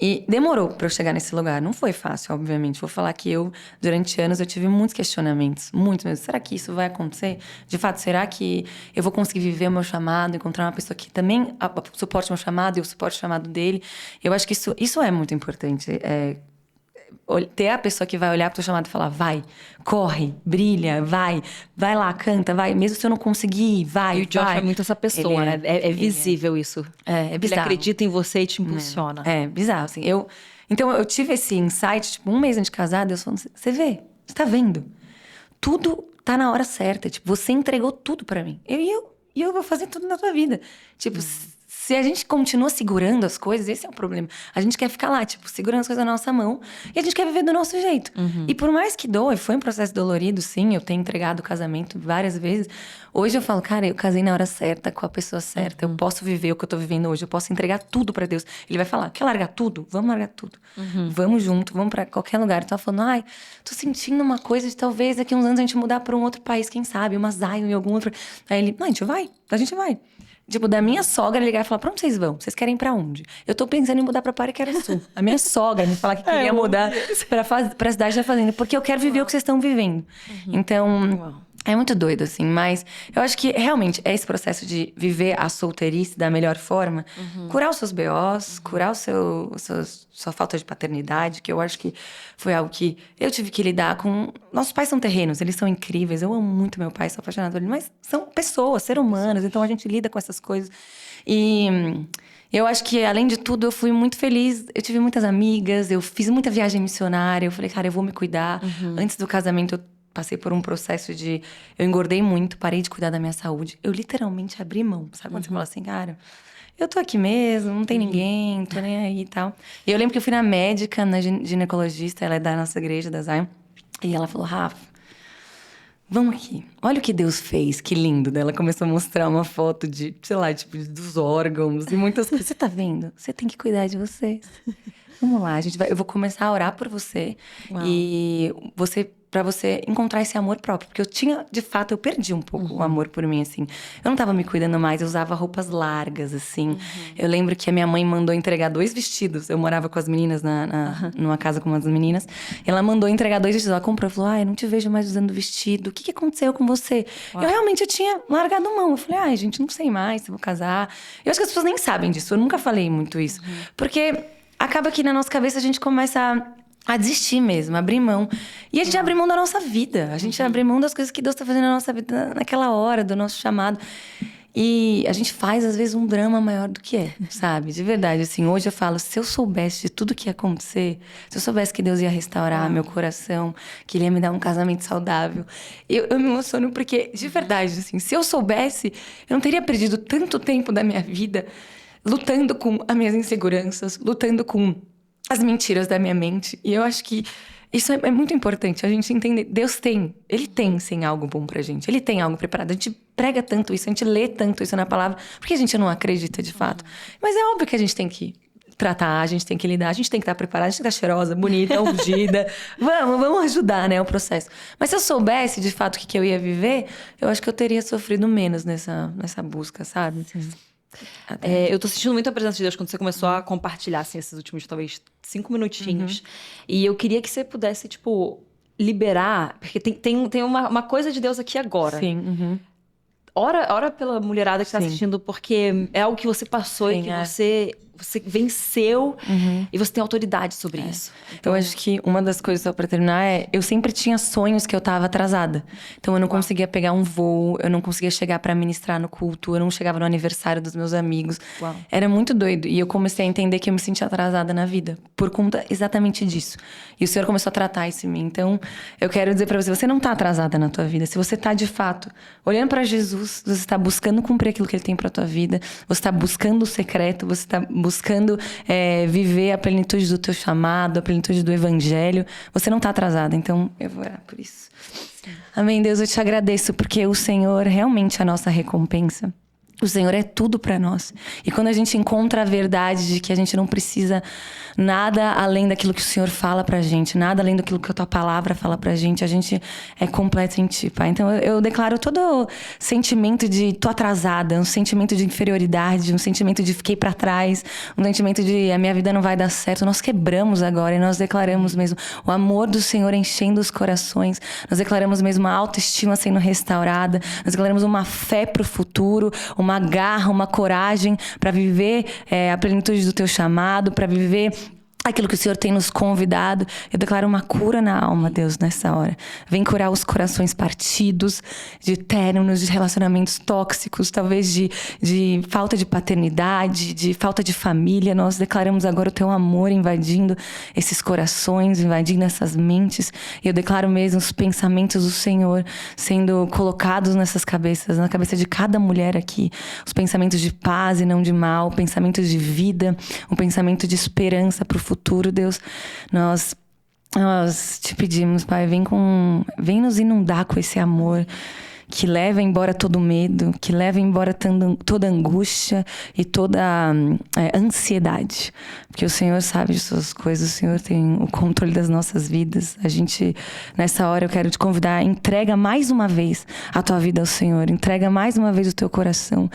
E demorou pra eu chegar nesse lugar. Não foi fácil, obviamente. Vou falar que durante anos, eu tive muitos questionamentos. Muitos mesmo. Será que isso vai acontecer? De fato, será que eu vou conseguir viver o meu chamado? Encontrar uma pessoa que também suporte o meu chamado e eu suporte o chamado dele? Eu acho que isso é muito importante. Ter a pessoa que vai olhar pro teu chamado e falar, vai, corre, brilha, vai lá, canta, vai. Mesmo se eu não conseguir, vai, E o Josh é muito essa pessoa, né? É visível isso. É bizarro. Ele acredita em você e te impulsiona. É bizarro, assim. Então, eu tive esse insight, tipo, um mês antes de casar, Deus falando, você vê, você tá vendo? tudo tá na hora certa. Tipo, você entregou tudo pra mim. E eu vou fazer tudo na tua vida. Tipo, se a gente continua segurando as coisas, esse é o problema. A gente quer ficar lá, tipo, segurando as coisas na nossa mão. E a gente quer viver do nosso jeito. E por mais que doa, foi um processo dolorido, sim. Eu tenho entregado o casamento várias vezes. Hoje eu falo, cara, eu casei na hora certa, com a pessoa certa. Eu posso viver o que eu tô vivendo hoje. Eu posso entregar tudo pra Deus. Ele vai falar, quer largar tudo? Vamos largar tudo. Vamos junto, vamos pra qualquer lugar. Eu tava falando, ai, tô sentindo uma coisa de talvez daqui a uns anos a gente mudar pra um outro país, quem sabe? Uma Zion em algum outro... Aí ele, não, a gente vai. Tipo, da minha sogra ligar e falar, pra onde vocês vão? Vocês querem ir pra onde? Eu tô pensando em mudar pra Paraquaraçu. A minha sogra me falar que queria mudar pra cidade da fazenda. Porque eu quero viver o que vocês estão vivendo. Então, é muito doido, assim. Mas eu acho que, realmente, é esse processo de viver a solteirice da melhor forma. Curar os seus BOs, curar sua falta de paternidade. Que eu acho que foi algo que eu tive que lidar com... Nossos pais são terrenos, eles são incríveis. Eu amo muito meu pai, sou apaixonada por ele. Mas são pessoas, seres humanos. Então, a gente lida com essas coisas. E eu acho que, além de tudo, eu fui muito feliz. Eu tive muitas amigas, eu fiz muita viagem missionária. Eu falei, cara, eu vou me cuidar. Antes do casamento, eu passei por um processo de... Eu engordei muito, parei de cuidar da minha saúde. Eu literalmente abri mão, sabe? Quando você fala assim, cara... Eu tô aqui mesmo, não tem ninguém, tô nem aí e tal. E eu lembro que eu fui na médica, na ginecologista, ela é da nossa igreja, da Zion. E ela falou, Rafa, vamos aqui. Olha o que Deus fez, que lindo. Daí ela começou a mostrar uma foto de, sei lá, tipo, dos órgãos e muitas coisas. Você tá vendo? Você tem que cuidar de vocês. Vamos lá, eu vou começar a orar por você. Uau. E pra você encontrar esse amor próprio. Porque de fato, eu perdi um pouco o amor por mim, assim. Eu não tava me cuidando mais, eu usava roupas largas, assim. Eu lembro que a minha mãe mandou entregar 2 vestidos. Eu morava com as meninas numa casa com umas meninas. E ela mandou entregar 2 vestidos. Ela comprou e falou, ai, não te vejo mais usando vestido. O que aconteceu com você? Uau. Eu tinha largado mão. Eu falei, ai, gente, não sei mais se vou casar. Eu acho que as pessoas nem sabem disso. Eu nunca falei muito isso. Porque acaba que na nossa cabeça a gente começa a desistir mesmo, abrir mão. E a gente abre mão da nossa vida. A gente abre mão das coisas que Deus tá fazendo na nossa vida naquela hora, do nosso chamado. E a gente faz, às vezes, um drama maior do que é, sabe? De verdade, assim, hoje eu falo, se eu soubesse de tudo que ia acontecer, se eu soubesse que Deus ia restaurar meu coração, que Ele ia me dar um casamento saudável, eu me emociono porque, de verdade, assim, se eu soubesse, eu não teria perdido tanto tempo da minha vida lutando com as minhas inseguranças, lutando com as mentiras da minha mente. E eu acho que isso é muito importante, a gente entender. Ele tem, sim, algo bom pra gente. Ele tem algo preparado. A gente prega tanto isso, a gente lê tanto isso na palavra, porque a gente não acredita de fato. Mas é óbvio que a gente tem que tratar, a gente tem que lidar, a gente tem que estar preparada, a gente tem que estar cheirosa, bonita, ungida. Vamos ajudar, né, o processo. Mas se eu soubesse, de fato, o que eu ia viver, eu acho que eu teria sofrido menos nessa busca, sabe? Sim. Eu tô sentindo muito a presença de Deus quando você começou a compartilhar, assim, esses últimos, talvez, 5 minutinhos. E eu queria que você pudesse, tipo, liberar... Porque tem uma coisa de Deus aqui agora. Sim. Ora pela mulherada que tá assistindo, porque é algo que você passou e que você venceu e você tem autoridade sobre isso. Então, eu acho que uma das coisas, só pra terminar, eu sempre tinha sonhos que eu tava atrasada. Então, eu não conseguia pegar um voo, eu não conseguia chegar pra ministrar no culto, eu não chegava no aniversário dos meus amigos. Uau. Era muito doido. E eu comecei a entender que eu me sentia atrasada na vida, por conta exatamente disso. E o Senhor começou a tratar isso em mim. Então, eu quero dizer pra você não tá atrasada na tua vida. Se você tá, de fato, olhando pra Jesus, você tá buscando cumprir aquilo que Ele tem pra tua vida, você tá buscando o secreto, você tá buscando viver a plenitude do teu chamado, a plenitude do evangelho, você não está atrasada. Então, eu vou orar por isso. Sim. Amém, Deus, eu te agradeço, porque o Senhor realmente é a nossa recompensa. O Senhor é tudo para nós. E quando a gente encontra a verdade de que a gente não precisa nada além daquilo que o Senhor fala pra gente, nada além daquilo que a tua palavra fala pra gente, a gente é completo em ti, Pai. Então eu declaro todo sentimento de tô atrasada, um sentimento de inferioridade, um sentimento de fiquei pra trás, um sentimento de a minha vida não vai dar certo. Nós quebramos agora e nós declaramos mesmo o amor do Senhor enchendo os corações. Nós declaramos mesmo a autoestima sendo restaurada. Nós declaramos uma fé pro futuro, uma garra, uma coragem para viver a plenitude do teu chamado, para viver aquilo que o Senhor tem nos convidado. Eu declaro uma cura na alma, Deus, nessa hora. Vem curar os corações partidos, de términos, de relacionamentos tóxicos, talvez de falta de paternidade, de falta de família. Nós declaramos agora o teu amor invadindo esses corações, invadindo essas mentes. E eu declaro mesmo os pensamentos do Senhor sendo colocados nessas cabeças, na cabeça de cada mulher aqui. Os pensamentos de paz e não de mal, pensamentos de vida, um pensamento de esperança para o futuro, Deus. Nós te pedimos, Pai, vem nos inundar com esse amor que leva embora todo medo, que leva embora toda angústia e toda ansiedade. Porque o Senhor sabe de suas coisas, o Senhor tem o controle das nossas vidas. A gente, nessa hora, eu quero te convidar, entrega mais uma vez a tua vida ao Senhor, entrega mais uma vez o teu coração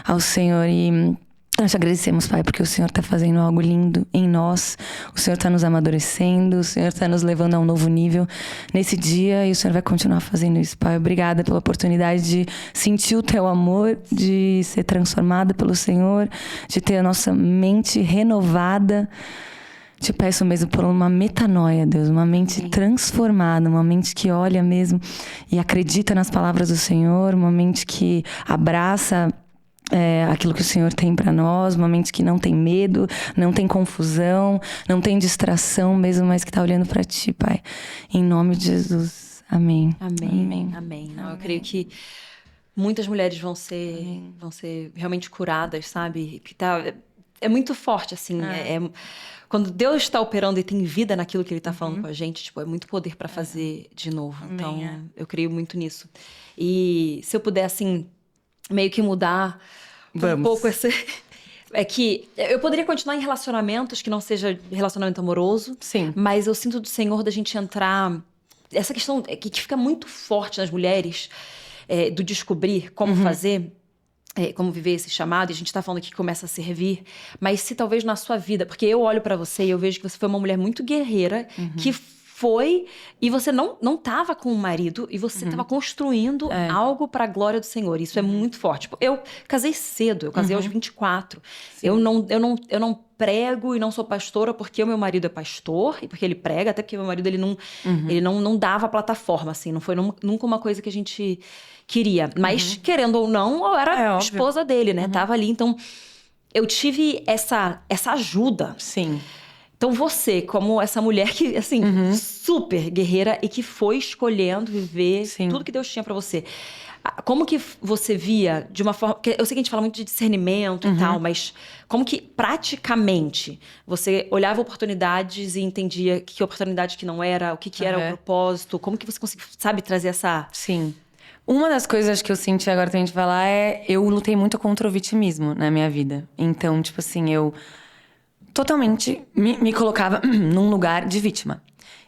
ao Senhor. E nós te agradecemos, Pai, porque o Senhor está fazendo algo lindo em nós. O Senhor está nos amadurecendo, o Senhor está nos levando a um novo nível nesse dia, e o Senhor vai continuar fazendo isso, Pai. Obrigada pela oportunidade de sentir o teu amor, de ser transformada pelo Senhor, de ter a nossa mente renovada. Te peço mesmo por uma metanoia, Deus, uma mente transformada, uma mente que olha mesmo e acredita nas palavras do Senhor, uma mente que abraça aquilo que o Senhor tem para nós, uma mente que não tem medo, não tem confusão, não tem distração mesmo, mas que está olhando para Ti, Pai. Em nome de Jesus. Amém. Amém. Não, eu creio que muitas mulheres vão ser realmente curadas, sabe? Que é muito forte, assim. Quando Deus está operando e tem vida naquilo que Ele está falando com a gente, tipo, é muito poder para fazer de novo. Então, eu creio muito nisso. E se eu puder, assim, meio que mudar um pouco esse... É que eu poderia continuar em relacionamentos que não seja relacionamento amoroso. Sim. Mas eu sinto do Senhor da gente entrar... Essa questão que fica muito forte nas mulheres, do descobrir como fazer, como viver esse chamado. E a gente tá falando aqui que começa a servir. Mas se talvez na sua vida... Porque eu olho pra você e eu vejo que você foi uma mulher muito guerreira, que foi... E você não tava com um marido, e você tava construindo algo pra glória do Senhor. Isso é muito forte. Tipo, eu casei cedo, eu casei aos 24. Eu não prego e não sou pastora porque o meu marido é pastor, e porque ele prega, até porque meu marido ele não dava plataforma, assim. Não foi nunca uma coisa que a gente queria. Mas, querendo ou não, eu era esposa dele, né? Tava ali, então... Eu tive essa ajuda. Sim. Então você, como essa mulher que, assim, super guerreira e que foi escolhendo viver tudo que Deus tinha pra você. Como que você via de uma forma... Porque eu sei que a gente fala muito de discernimento e tal, mas como que praticamente você olhava oportunidades e entendia que oportunidade que não era, o que era o propósito? Como que você conseguiu, sabe, trazer essa... Sim. Uma das coisas que eu senti agora também de falar eu lutei muito contra o vitimismo na minha vida. Então, tipo assim, eu totalmente me colocava num lugar de vítima.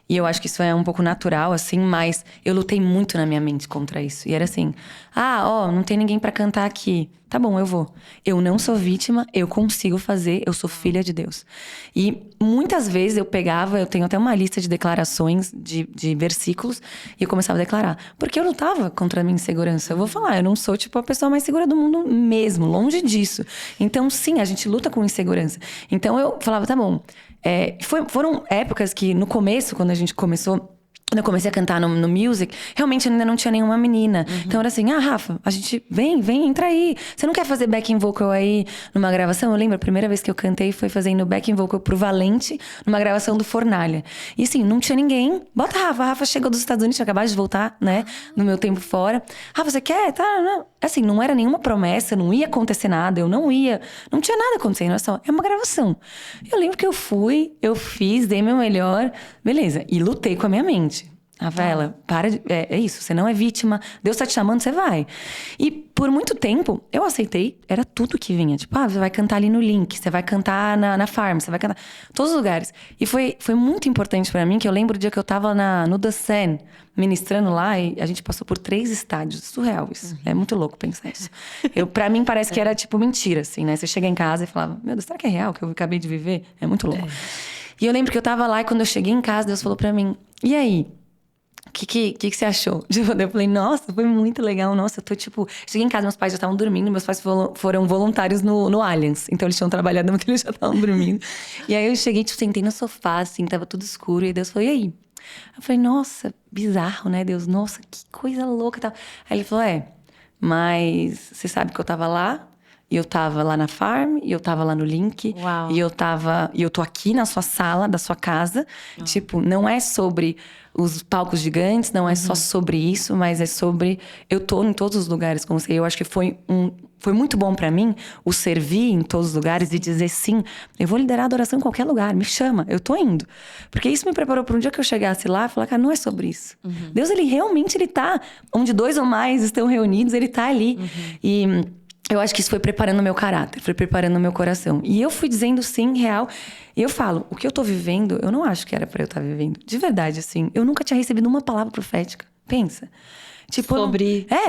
E eu acho que isso é um pouco natural, assim, mas eu lutei muito na minha mente contra isso. E era assim, não tem ninguém pra cantar aqui. Tá bom, eu vou. Eu não sou vítima, eu consigo fazer, eu sou filha de Deus. E muitas vezes eu tenho até uma lista de declarações, de versículos, e eu começava a declarar. Porque eu lutava contra a minha insegurança. Eu vou falar, eu não sou, tipo, a pessoa mais segura do mundo mesmo, longe disso. Então, sim, a gente luta com insegurança. Então, eu falava, tá bom. Foram épocas que, no começo, quando eu comecei a cantar no music, realmente ainda não tinha nenhuma menina. Então era assim, Rafa, a gente vem, entra aí. Você não quer fazer backing vocal aí numa gravação? Eu lembro, a primeira vez que eu cantei foi fazendo backing vocal pro Valente, numa gravação do Fornalha. E assim, não tinha ninguém. Bota a Rafa chegou dos Estados Unidos, tinha acabado de voltar, né? No meu tempo fora. Rafa, você quer? Tá, não. Assim, não era nenhuma promessa, não ia acontecer nada, não tinha nada acontecendo, é uma gravação. Eu lembro que eu fiz, dei meu melhor, beleza. E lutei com a minha mente. Rafaela, para de... É isso, você não é vítima, Deus tá te chamando, você vai. E por muito tempo, eu aceitei, era tudo que vinha. Tipo, você vai cantar ali no Link, você vai cantar na Farm, você vai cantar... Todos os lugares. E foi muito importante pra mim, que eu lembro o dia que eu tava no The Sen, ministrando lá, e a gente passou por 3 estádios. Surreal isso. É muito louco pensar isso. Pra mim parece que era tipo mentira, assim, né? Você chega em casa e falava, meu Deus, será que é real que eu acabei de viver? É muito louco. E eu lembro que eu tava lá, e quando eu cheguei em casa, Deus falou pra mim, e aí? que você achou? Tipo, eu falei, nossa, foi muito legal. Nossa, eu tô tipo... Cheguei em casa, meus pais já estavam dormindo. Meus pais foram voluntários no Allianz. Então, eles tinham trabalhado muito, eles já estavam dormindo. E aí, eu cheguei, tipo, sentei no sofá, assim, tava tudo escuro. E Deus falou, e aí? Eu falei, nossa, bizarro, né, Deus? Nossa, que coisa louca e tal. Aí ele falou, mas você sabe que eu tava lá? E eu tava lá na Farm, e eu tava lá no Link. Uau. E eu tô aqui na sua sala, da sua casa. Tipo, não é sobre os palcos gigantes, não é só sobre isso, mas é sobre... Eu tô em todos os lugares com você. Eu acho que foi muito bom pra mim o servir em todos os lugares e dizer sim, eu vou liderar a adoração em qualquer lugar, me chama, eu tô indo. Porque isso me preparou para um dia que eu chegasse lá e falar, cara, não é sobre isso. Deus, ele realmente, ele tá onde 2 ou mais estão reunidos, ele tá ali. E eu acho que isso foi preparando o meu caráter, foi preparando o meu coração. E eu fui dizendo sim, real. E eu falo, o que eu tô vivendo, eu não acho que era pra eu estar vivendo. De verdade, assim. Eu nunca tinha recebido uma palavra profética. Pensa. Tipo,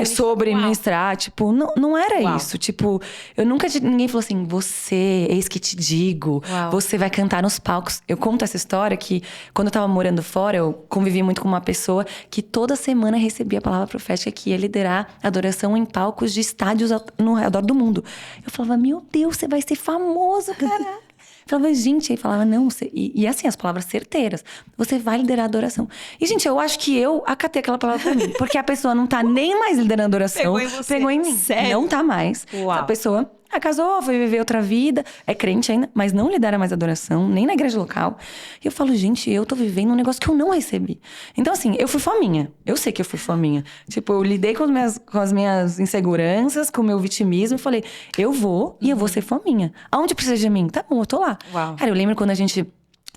sobre ministrar. Tipo, não era isso. Tipo, eu nunca... Ninguém falou assim, você, eis que te digo. Você vai cantar nos palcos. Eu conto essa história que, quando eu tava morando fora, eu convivi muito com uma pessoa que toda semana recebia a palavra profética que ia liderar adoração em palcos de estádios no redor do mundo. Eu falava, meu Deus, você vai ser famoso, caraca. Eu falava, gente, aí falava, não, você... E assim, as palavras certeiras. Você vai liderar a adoração. E, gente, eu acho que eu acatei aquela palavra pra mim. Porque a pessoa não tá nem mais liderando a adoração. Pegou em você. Pegou em mim. Sério? Não tá mais. Uau. A pessoa casou, foi viver outra vida. É crente ainda, mas não lidera mais a adoração. Nem na igreja local. E eu falo, gente, eu tô vivendo um negócio que eu não recebi. Então, assim, eu fui fominha. Eu sei que eu fui fominha. Tipo, eu lidei com as minhas inseguranças, com o meu vitimismo. E falei, eu vou e eu vou ser fominha. Aonde precisa de mim? Tá bom, eu tô lá. Uau. Cara, eu lembro quando a gente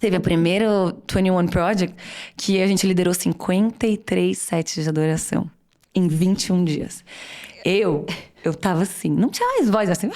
teve a primeira 21 Project, que a gente liderou 53 sets de adoração em 21 dias. Eu tava assim, não tinha mais voz assim.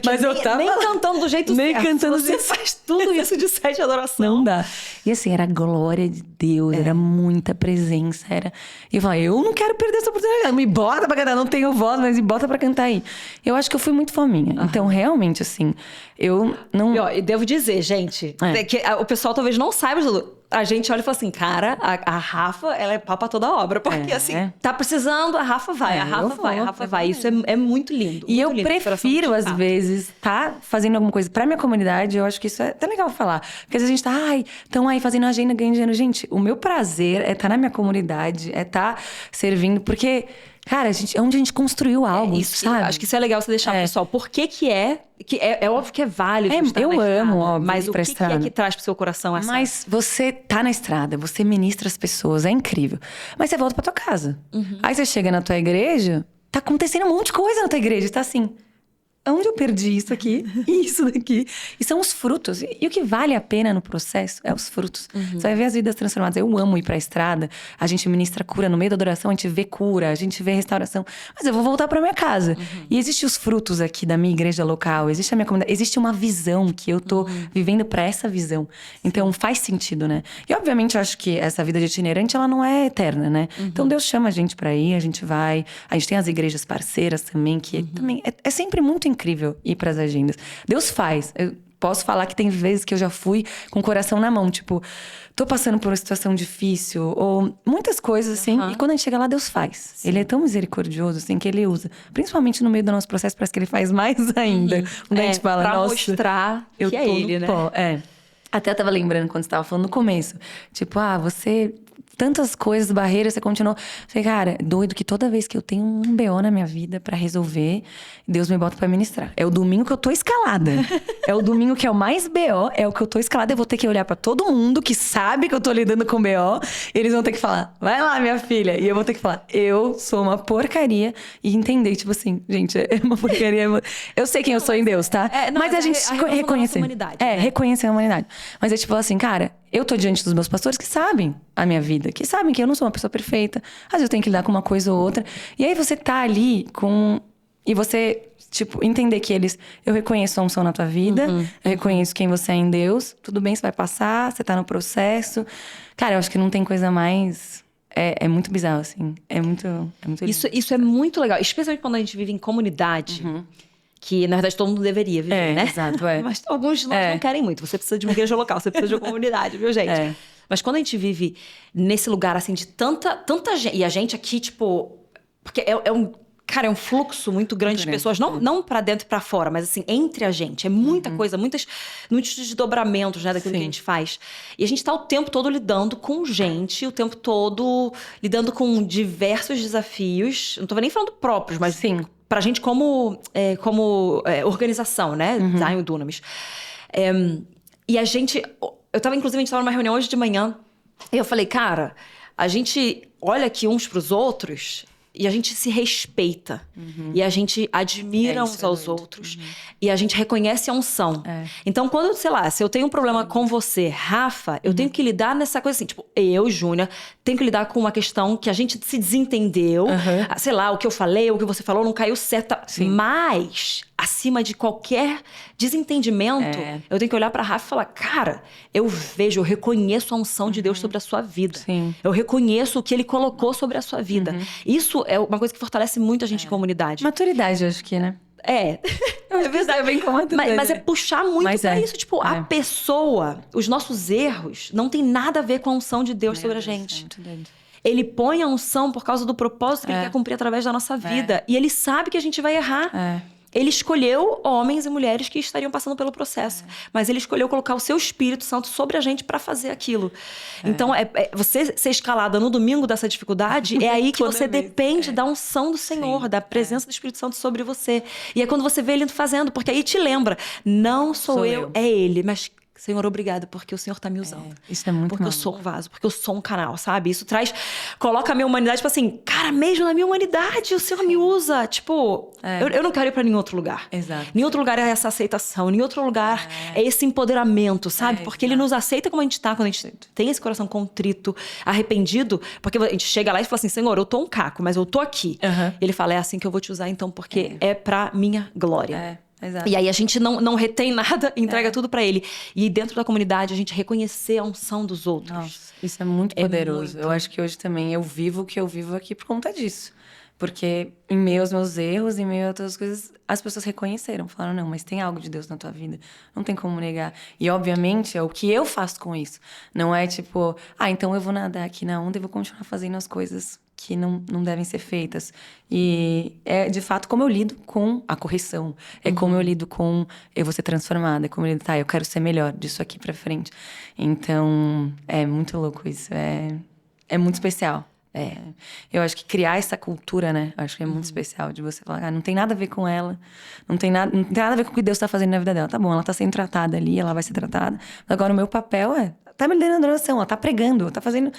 Mas eu tava... Nem cantando do jeito certo. Nem cantando Você faz tudo isso de 7 de adoração. Não dá. E assim, era a glória de Deus, era muita presença, era... E eu falava, eu não quero perder essa oportunidade, me bota pra cantar, não tenho voz, mas me bota pra cantar aí. Eu acho que eu fui muito fominha. Então, realmente, assim, eu não... E devo dizer, gente, que o pessoal talvez não saiba, Lulu. A gente olha e fala assim, cara, a Rafa, ela é pau pra toda obra. Porque assim, tá precisando, a Rafa vai, a Rafa vai. Isso é muito lindo. E muito eu lindo, prefiro, às vezes, tá fazendo alguma coisa pra minha comunidade. Eu acho que isso é até legal falar. Porque às vezes a gente tá, tão aí fazendo agenda, ganhando dinheiro. Gente, o meu prazer é estar na minha comunidade, é estar servindo. Porque, cara, é onde a gente construiu algo, isso, sabe? Acho que isso é legal você deixar pro pessoal. Por que é óbvio que é válido estar eu na estrada, amo, óbvio, mas o pra que estrada. é que traz pro seu coração essa... Mas você tá na estrada, você ministra as pessoas, é incrível. Mas você volta pra tua casa. Aí você chega na tua igreja, tá acontecendo um monte de coisa na tua igreja. Tá assim, onde eu perdi isso aqui e isso daqui? E são os frutos. E o que vale a pena no processo é os frutos. Você vai ver as vidas transformadas. Eu amo ir pra estrada. A gente ministra cura. No meio da adoração, a gente vê cura. A gente vê restauração. Mas eu vou voltar pra minha casa. E existem os frutos aqui da minha igreja local. Existe a minha comunidade. Existe uma visão que eu tô vivendo pra essa visão. Então, faz sentido, né? E, obviamente, eu acho que essa vida de itinerante, ela não é eterna, né? Então, Deus chama a gente pra ir. A gente vai. A gente tem as igrejas parceiras também, que também é sempre muito incrível ir pras agendas. Deus faz. Eu posso falar que tem vezes que eu já fui com o coração na mão. Tipo, tô passando por uma situação difícil. Ou muitas coisas, assim. E quando a gente chega lá, Deus faz. Sim. Ele é tão misericordioso, assim, que ele usa. Principalmente no meio do nosso processo, parece que ele faz mais ainda. Quando a gente fala, pra nossa, mostrar que é ele, né? Até eu tava lembrando quando você tava falando no começo. Tipo, você... Tantas coisas, barreiras, você continuou. Falei, cara, é doido que toda vez que eu tenho um BO na minha vida pra resolver, Deus me bota pra ministrar. É o domingo que eu tô escalada. É o domingo que é o mais BO, é o que eu tô escalada. Eu vou ter que olhar pra todo mundo que sabe que eu tô lidando com BO. E eles vão ter que falar, vai lá, minha filha. E eu vou ter que falar, eu sou uma porcaria. E entender, tipo assim, gente, é uma porcaria. Eu sei quem eu sou em Deus, tá? Mas a gente reconhecer. Reconhecer a humanidade. Mas é tipo assim, cara, eu tô diante dos meus pastores que sabem a minha vida, que sabem que eu não sou uma pessoa perfeita. Às vezes eu tenho que lidar com uma coisa ou outra. E aí você tá ali com... E você, tipo, entender que eu reconheço a unção na tua vida, eu reconheço quem você é em Deus. Tudo bem, você vai passar, você tá no processo. Cara, eu acho que não tem coisa mais... É muito bizarro, assim. É muito lindo. Isso é muito legal. Especialmente quando a gente vive em comunidade. que na verdade todo mundo deveria viver, né? Exato, Mas alguns de nós não querem muito. Você precisa de uma igreja local, você precisa de uma comunidade, viu, gente? Mas quando a gente vive nesse lugar, assim, de tanta gente... E a gente aqui, tipo... Porque Cara, é um fluxo muito grande de pessoas. Não pra dentro e pra fora, mas assim, entre a gente. É muita coisa, muitos desdobramentos, né, daquilo que a gente faz. E a gente tá o tempo todo lidando com gente, o tempo todo lidando com diversos desafios. Não tô nem falando próprios, mas pra gente como organização, né? Zion Dunamis. E a gente... Inclusive, a gente tava numa reunião hoje de manhã. E eu falei, cara, a gente olha aqui uns pros outros... E a gente se respeita. E a gente admira uns aos outros. E a gente reconhece a unção. Então, quando, sei lá, se eu tenho um problema com você, Rafa, eu tenho que lidar nessa coisa assim. Tipo, eu, Júnia, tenho que lidar com uma questão que a gente se desentendeu. Sei lá, o que eu falei, o que você falou não caiu certo. Mas, acima de qualquer desentendimento, eu tenho que olhar pra Rafa e falar, cara, eu reconheço a unção de Deus sobre a sua vida. Eu reconheço o que Ele colocou sobre a sua vida. Isso é uma coisa que fortalece muito a gente em comunidade. Maturidade, acho que, né? É verdade. Bem com mas é puxar muito pra isso. Tipo, a pessoa, os nossos erros, não tem nada a ver com a unção de Deus sobre a gente. Muito doido. Ele põe a unção por causa do propósito que Ele quer cumprir através da nossa vida. E Ele sabe que a gente vai errar. Ele escolheu homens e mulheres que estariam passando pelo processo. Mas Ele escolheu colocar o seu Espírito Santo sobre a gente para fazer aquilo. Então, você ser escalada no domingo dessa dificuldade, é aí que você depende da unção do Senhor, da presença do Espírito Santo sobre você. E é quando você vê Ele fazendo, porque aí te lembra, não sou eu, é Ele. Mas, Senhor, obrigado, porque o Senhor tá me usando. Isso é muito Porque eu sou um vaso, porque eu sou um canal, sabe? Isso coloca a minha humanidade, tipo assim, cara, mesmo na minha humanidade, o Senhor me usa. Tipo, eu não quero ir pra nenhum outro lugar. Exato. Nenhum outro lugar é essa aceitação, nenhum outro lugar é esse empoderamento, sabe? Porque Ele nos aceita como a gente tá, quando a gente tem esse coração contrito, arrependido, porque a gente chega lá e fala assim, Senhor, eu tô um caco, mas eu tô aqui. E Ele fala, é assim que eu vou te usar então, porque é pra minha glória. Exato. E aí a gente não retém nada, entrega tudo pra Ele. E dentro da comunidade, a gente reconhecer a unção dos outros. Nossa, isso é muito poderoso. Eu acho que hoje também eu vivo o que eu vivo aqui por conta disso. Porque em meio aos meus erros, em meio a todas as coisas, as pessoas reconheceram. Falaram, não, mas tem algo de Deus na tua vida. Não tem como negar. E, obviamente, é o que eu faço com isso. Não é tipo, então eu vou nadar aqui na onda e vou continuar fazendo as coisas que não devem ser feitas. E é, de fato, como eu lido com a correção. É como eu lido com eu vou ser transformada. É como eu lido, eu quero ser melhor disso aqui pra frente. Então, é muito louco isso. É muito especial. Eu acho que criar essa cultura, né? Acho que é muito especial de você falar, não tem nada a ver com ela. Não tem nada a ver com o que Deus tá fazendo na vida dela. Tá bom, ela tá sendo tratada ali, ela vai ser tratada. Agora, o meu papel tá me liderando a oração, ela tá pregando, ela tá fazendo...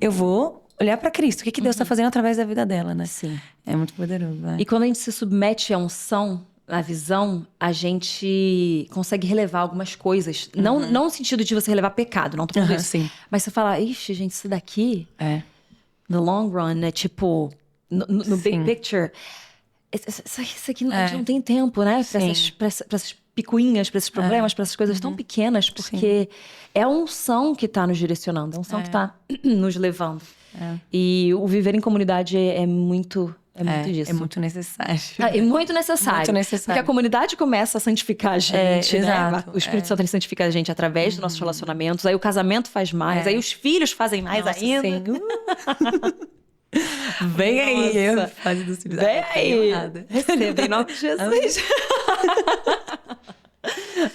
Eu vou olhar pra Cristo. O que Deus tá fazendo através da vida dela, né? Sim. É muito poderoso. E quando a gente se submete à unção, à visão, a gente consegue relevar algumas coisas. Não no sentido de você relevar pecado, não tô falando isso. Sim. Mas você fala, ixi, gente, isso daqui... No long run, né? Tipo, no big picture... Isso aqui a gente não tem tempo, né? Pra essas picuinhas, pra esses problemas, pra essas coisas tão pequenas. Porque é a unção que tá nos direcionando. É a unção que tá nos levando. E o viver em comunidade é muito disso. É muito necessário. É muito necessário. Muito necessário. Porque a comunidade começa a santificar a gente, né? Exato. O Espírito Santo ele santifica a gente através dos nossos relacionamentos. Aí o casamento faz mais. Aí os filhos fazem mais ainda. Vem aí, eu fase dos filhos. Vem aí. Receba em nome de Jesus.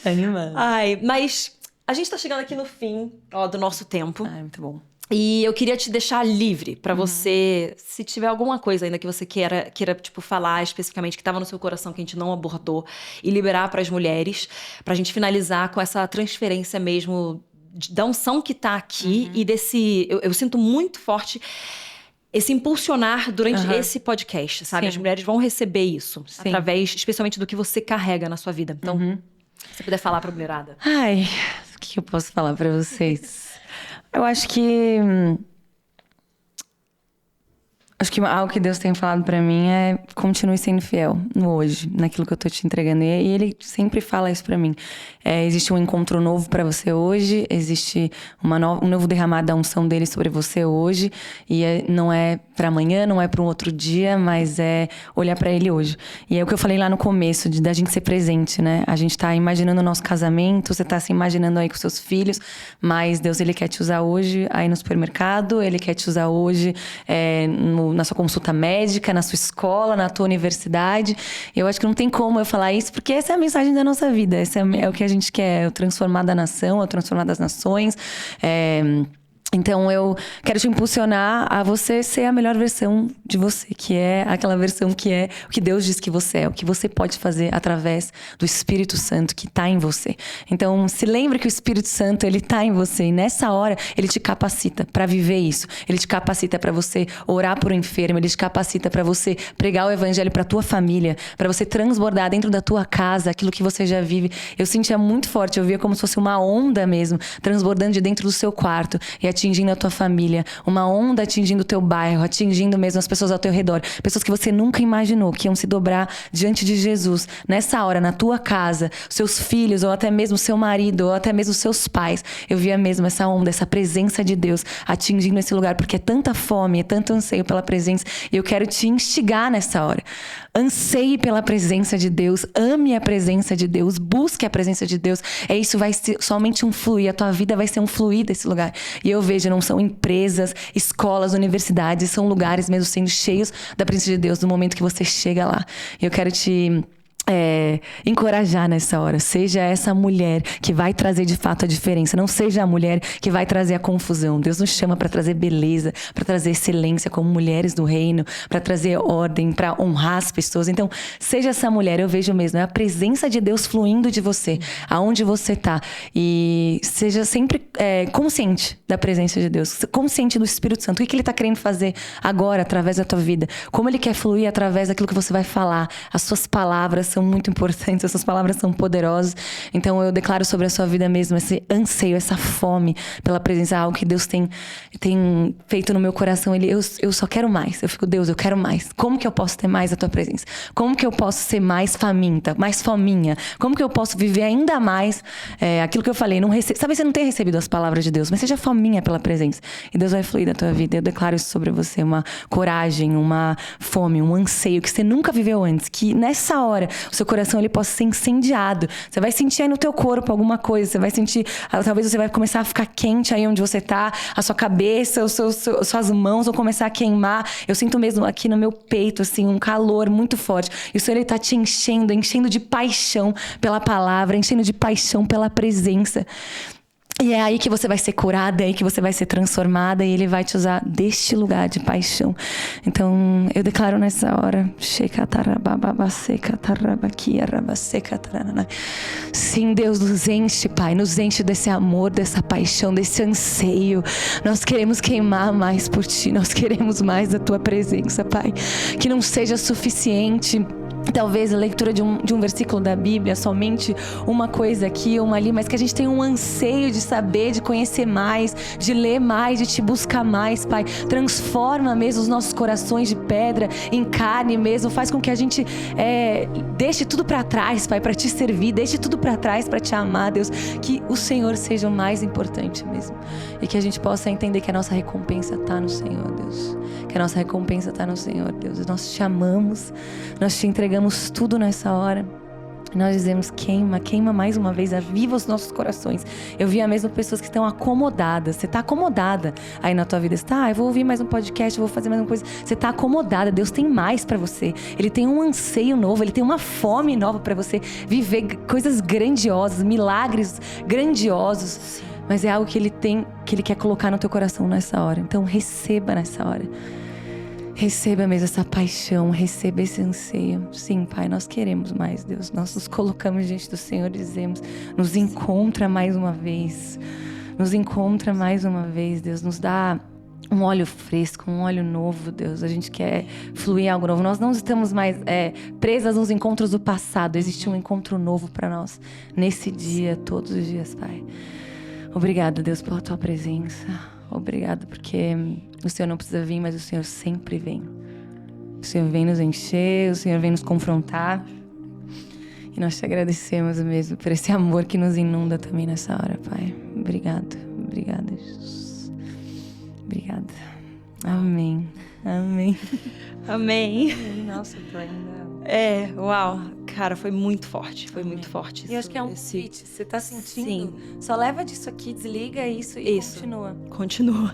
Animado. Mas a gente tá chegando aqui no fim do nosso tempo. Muito bom. E eu queria te deixar livre pra você, se tiver alguma coisa ainda que você queira tipo, falar especificamente, que estava no seu coração, que a gente não abordou, e liberar pras mulheres, pra gente finalizar com essa transferência mesmo da unção que tá aqui e desse... Eu sinto muito forte esse impulsionar durante esse podcast, sabe? Sim. As mulheres vão receber isso, através, especialmente do que você carrega na sua vida. Então, se você puder falar pra mulherada. O que eu posso falar pra vocês? Eu acho que Acho que algo que Deus tem falado pra mim é continue sendo fiel no hoje, naquilo que eu tô te entregando. E Ele sempre fala isso pra mim. Existe um encontro novo pra você hoje, existe um novo derramado da unção dele sobre você hoje. E não é pra amanhã, não é pra um outro dia, mas é olhar pra ele hoje. E é o que eu falei lá no começo, da gente ser presente, né? A gente tá imaginando o nosso casamento, você tá se imaginando aí com seus filhos, mas Deus, ele quer te usar hoje aí no supermercado, ele quer te usar hoje na sua consulta médica, na sua escola, na tua universidade. Eu acho que não tem como eu falar isso, porque essa é a mensagem da nossa vida. Essa é o que a gente quer, é o transformar da nação, é o transformar das nações. Então eu quero te impulsionar a você ser a melhor versão de você, que é aquela versão que é o que Deus diz que você é, o que você pode fazer através do Espírito Santo que está em você. Então se lembre que o Espírito Santo, ele está em você, e nessa hora ele te capacita para viver isso. Ele te capacita para você orar por um enfermo, ele te capacita para você pregar o evangelho para tua família, para você transbordar dentro da tua casa aquilo que você já vive. Eu sentia muito forte, eu via como se fosse uma onda mesmo, transbordando de dentro do seu quarto e atingindo a tua família, uma onda atingindo o teu bairro, atingindo mesmo as pessoas ao teu redor, pessoas que você nunca imaginou que iam se dobrar diante de Jesus. Nessa hora, na tua casa, seus filhos, ou até mesmo seu marido, ou até mesmo seus pais, eu via mesmo essa onda, essa presença de Deus atingindo esse lugar, porque é tanta fome, é tanto anseio pela presença, e eu quero te instigar nessa hora. Anseie pela presença de Deus, ame a presença de Deus, busque a presença de Deus. Isso vai ser somente um fluir, a tua vida vai ser um fluir desse lugar. E eu vejo, não são empresas, escolas, universidades, são lugares mesmo sendo cheios da presença de Deus no momento que você chega lá. Eu quero te encorajar nessa hora. Seja essa mulher que vai trazer de fato a diferença. Não seja a mulher que vai trazer a confusão. Deus nos chama para trazer beleza, para trazer excelência como mulheres do reino, para trazer ordem, para honrar as pessoas. Então, seja essa mulher, eu vejo mesmo, é a presença de Deus fluindo de você, aonde você tá. E seja sempre consciente da presença de Deus, consciente do Espírito Santo. O que ele tá querendo fazer agora, através da tua vida? Como ele quer fluir através daquilo que você vai falar. As suas palavras são muito importantes, essas palavras são poderosas. Então eu declaro sobre a sua vida mesmo esse anseio, essa fome pela presença, algo que Deus tem feito no meu coração. Eu só quero mais. Eu fico, Deus, eu quero mais. Como que eu posso ter mais a tua presença? Como que eu posso ser mais faminta, mais fominha? Como que eu posso viver ainda mais aquilo que eu falei? Sabe, você não tem recebido as palavras de Deus, mas seja fominha pela presença. E Deus vai fluir da tua vida. Eu declaro isso sobre você, uma coragem, uma fome, um anseio que você nunca viveu antes, que nessa hora o seu coração ele possa ser incendiado. Você vai sentir aí no teu corpo alguma coisa, você vai sentir, talvez você vai começar a ficar quente aí onde você tá, a sua cabeça, suas mãos vão começar a queimar. Eu sinto mesmo aqui no meu peito, assim, um calor muito forte. E o Senhor, ele tá te enchendo de paixão pela palavra, enchendo de paixão pela presença. E é aí que você vai ser curada, é aí que você vai ser transformada, e ele vai te usar deste lugar de paixão. Então, eu declaro nessa hora, sim, Deus, nos enche, Pai, nos enche desse amor, dessa paixão, desse anseio. Nós queremos queimar mais por Ti, nós queremos mais da Tua presença, Pai. Que não seja suficiente talvez a leitura de um versículo da Bíblia, somente uma coisa aqui, uma ali, mas que a gente tenha um anseio de saber, de conhecer mais, de ler mais, de te buscar mais, Pai. Transforma mesmo os nossos corações de pedra em carne mesmo, faz com que a gente deixe tudo pra trás, Pai, pra te servir, deixe tudo pra trás pra te amar, Deus. Que o Senhor seja o mais importante mesmo, e que a gente possa entender que a nossa recompensa tá no Senhor, Deus. Que a nossa recompensa tá no Senhor, Deus. Nós te amamos, nós te entregamos tudo nessa hora. Nós dizemos, queima mais uma vez, aviva os nossos corações. Eu vi mesmo pessoas que estão acomodadas. Você está acomodada aí na tua vida. Você tá, eu vou ouvir mais um podcast, eu vou fazer mais uma coisa. Você está acomodada, Deus tem mais para você. Ele tem um anseio novo, Ele tem uma fome nova para você viver coisas grandiosas, milagres grandiosos. Sim. Mas é algo que Ele quer colocar no teu coração nessa hora. Então receba nessa hora. Receba mesmo essa paixão, receba esse anseio. Sim, Pai, nós queremos mais, Deus. Nós nos colocamos diante do Senhor e dizemos, nos encontra mais uma vez. Nos encontra mais uma vez, Deus. Nos dá um óleo fresco, um óleo novo, Deus. A gente quer fluir algo novo. Nós não estamos mais presas nos encontros do passado. Existe um encontro novo para nós nesse dia, todos os dias, Pai. Obrigada, Deus, pela Tua presença. Obrigado, porque o Senhor não precisa vir, mas o Senhor sempre vem. O Senhor vem nos encher, o Senhor vem nos confrontar. E nós te agradecemos mesmo por esse amor que nos inunda também nessa hora, Pai. Obrigado, obrigada, Jesus. Obrigada. Amém, amém. Amém. Nossa, eu tô ainda... Uau. Cara, foi muito forte, muito forte. E eu acho que é um fit. Você tá sentindo? Sim. Só leva disso aqui, desliga isso e continua. Continua.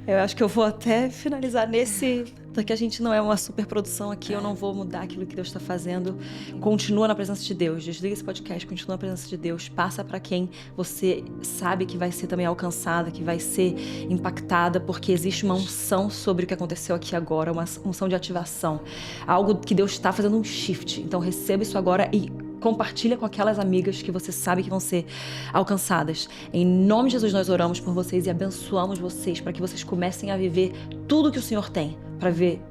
Eu acho que eu vou até finalizar nesse... Porque a gente não é uma super produção aqui, eu não vou mudar aquilo que Deus está fazendo. Continua na presença de Deus, desliga esse podcast, continua na presença de Deus. Passa para quem você sabe que vai ser também alcançada, que vai ser impactada, porque existe uma unção sobre o que aconteceu aqui agora, uma unção de ativação. Algo que Deus está fazendo um shift. Então receba isso agora e compartilha com aquelas amigas que você sabe que vão ser alcançadas. Em nome de Jesus nós oramos por vocês e abençoamos vocês para que vocês comecem a viver tudo que o Senhor tem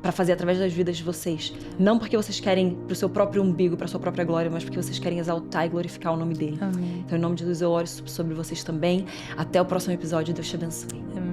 para fazer através das vidas de vocês. Não porque vocês querem pro seu próprio umbigo, pra sua própria glória, mas porque vocês querem exaltar e glorificar o nome dele. Amém. Então em nome de Jesus eu oro sobre vocês também. Até o próximo episódio. Deus te abençoe. Amém.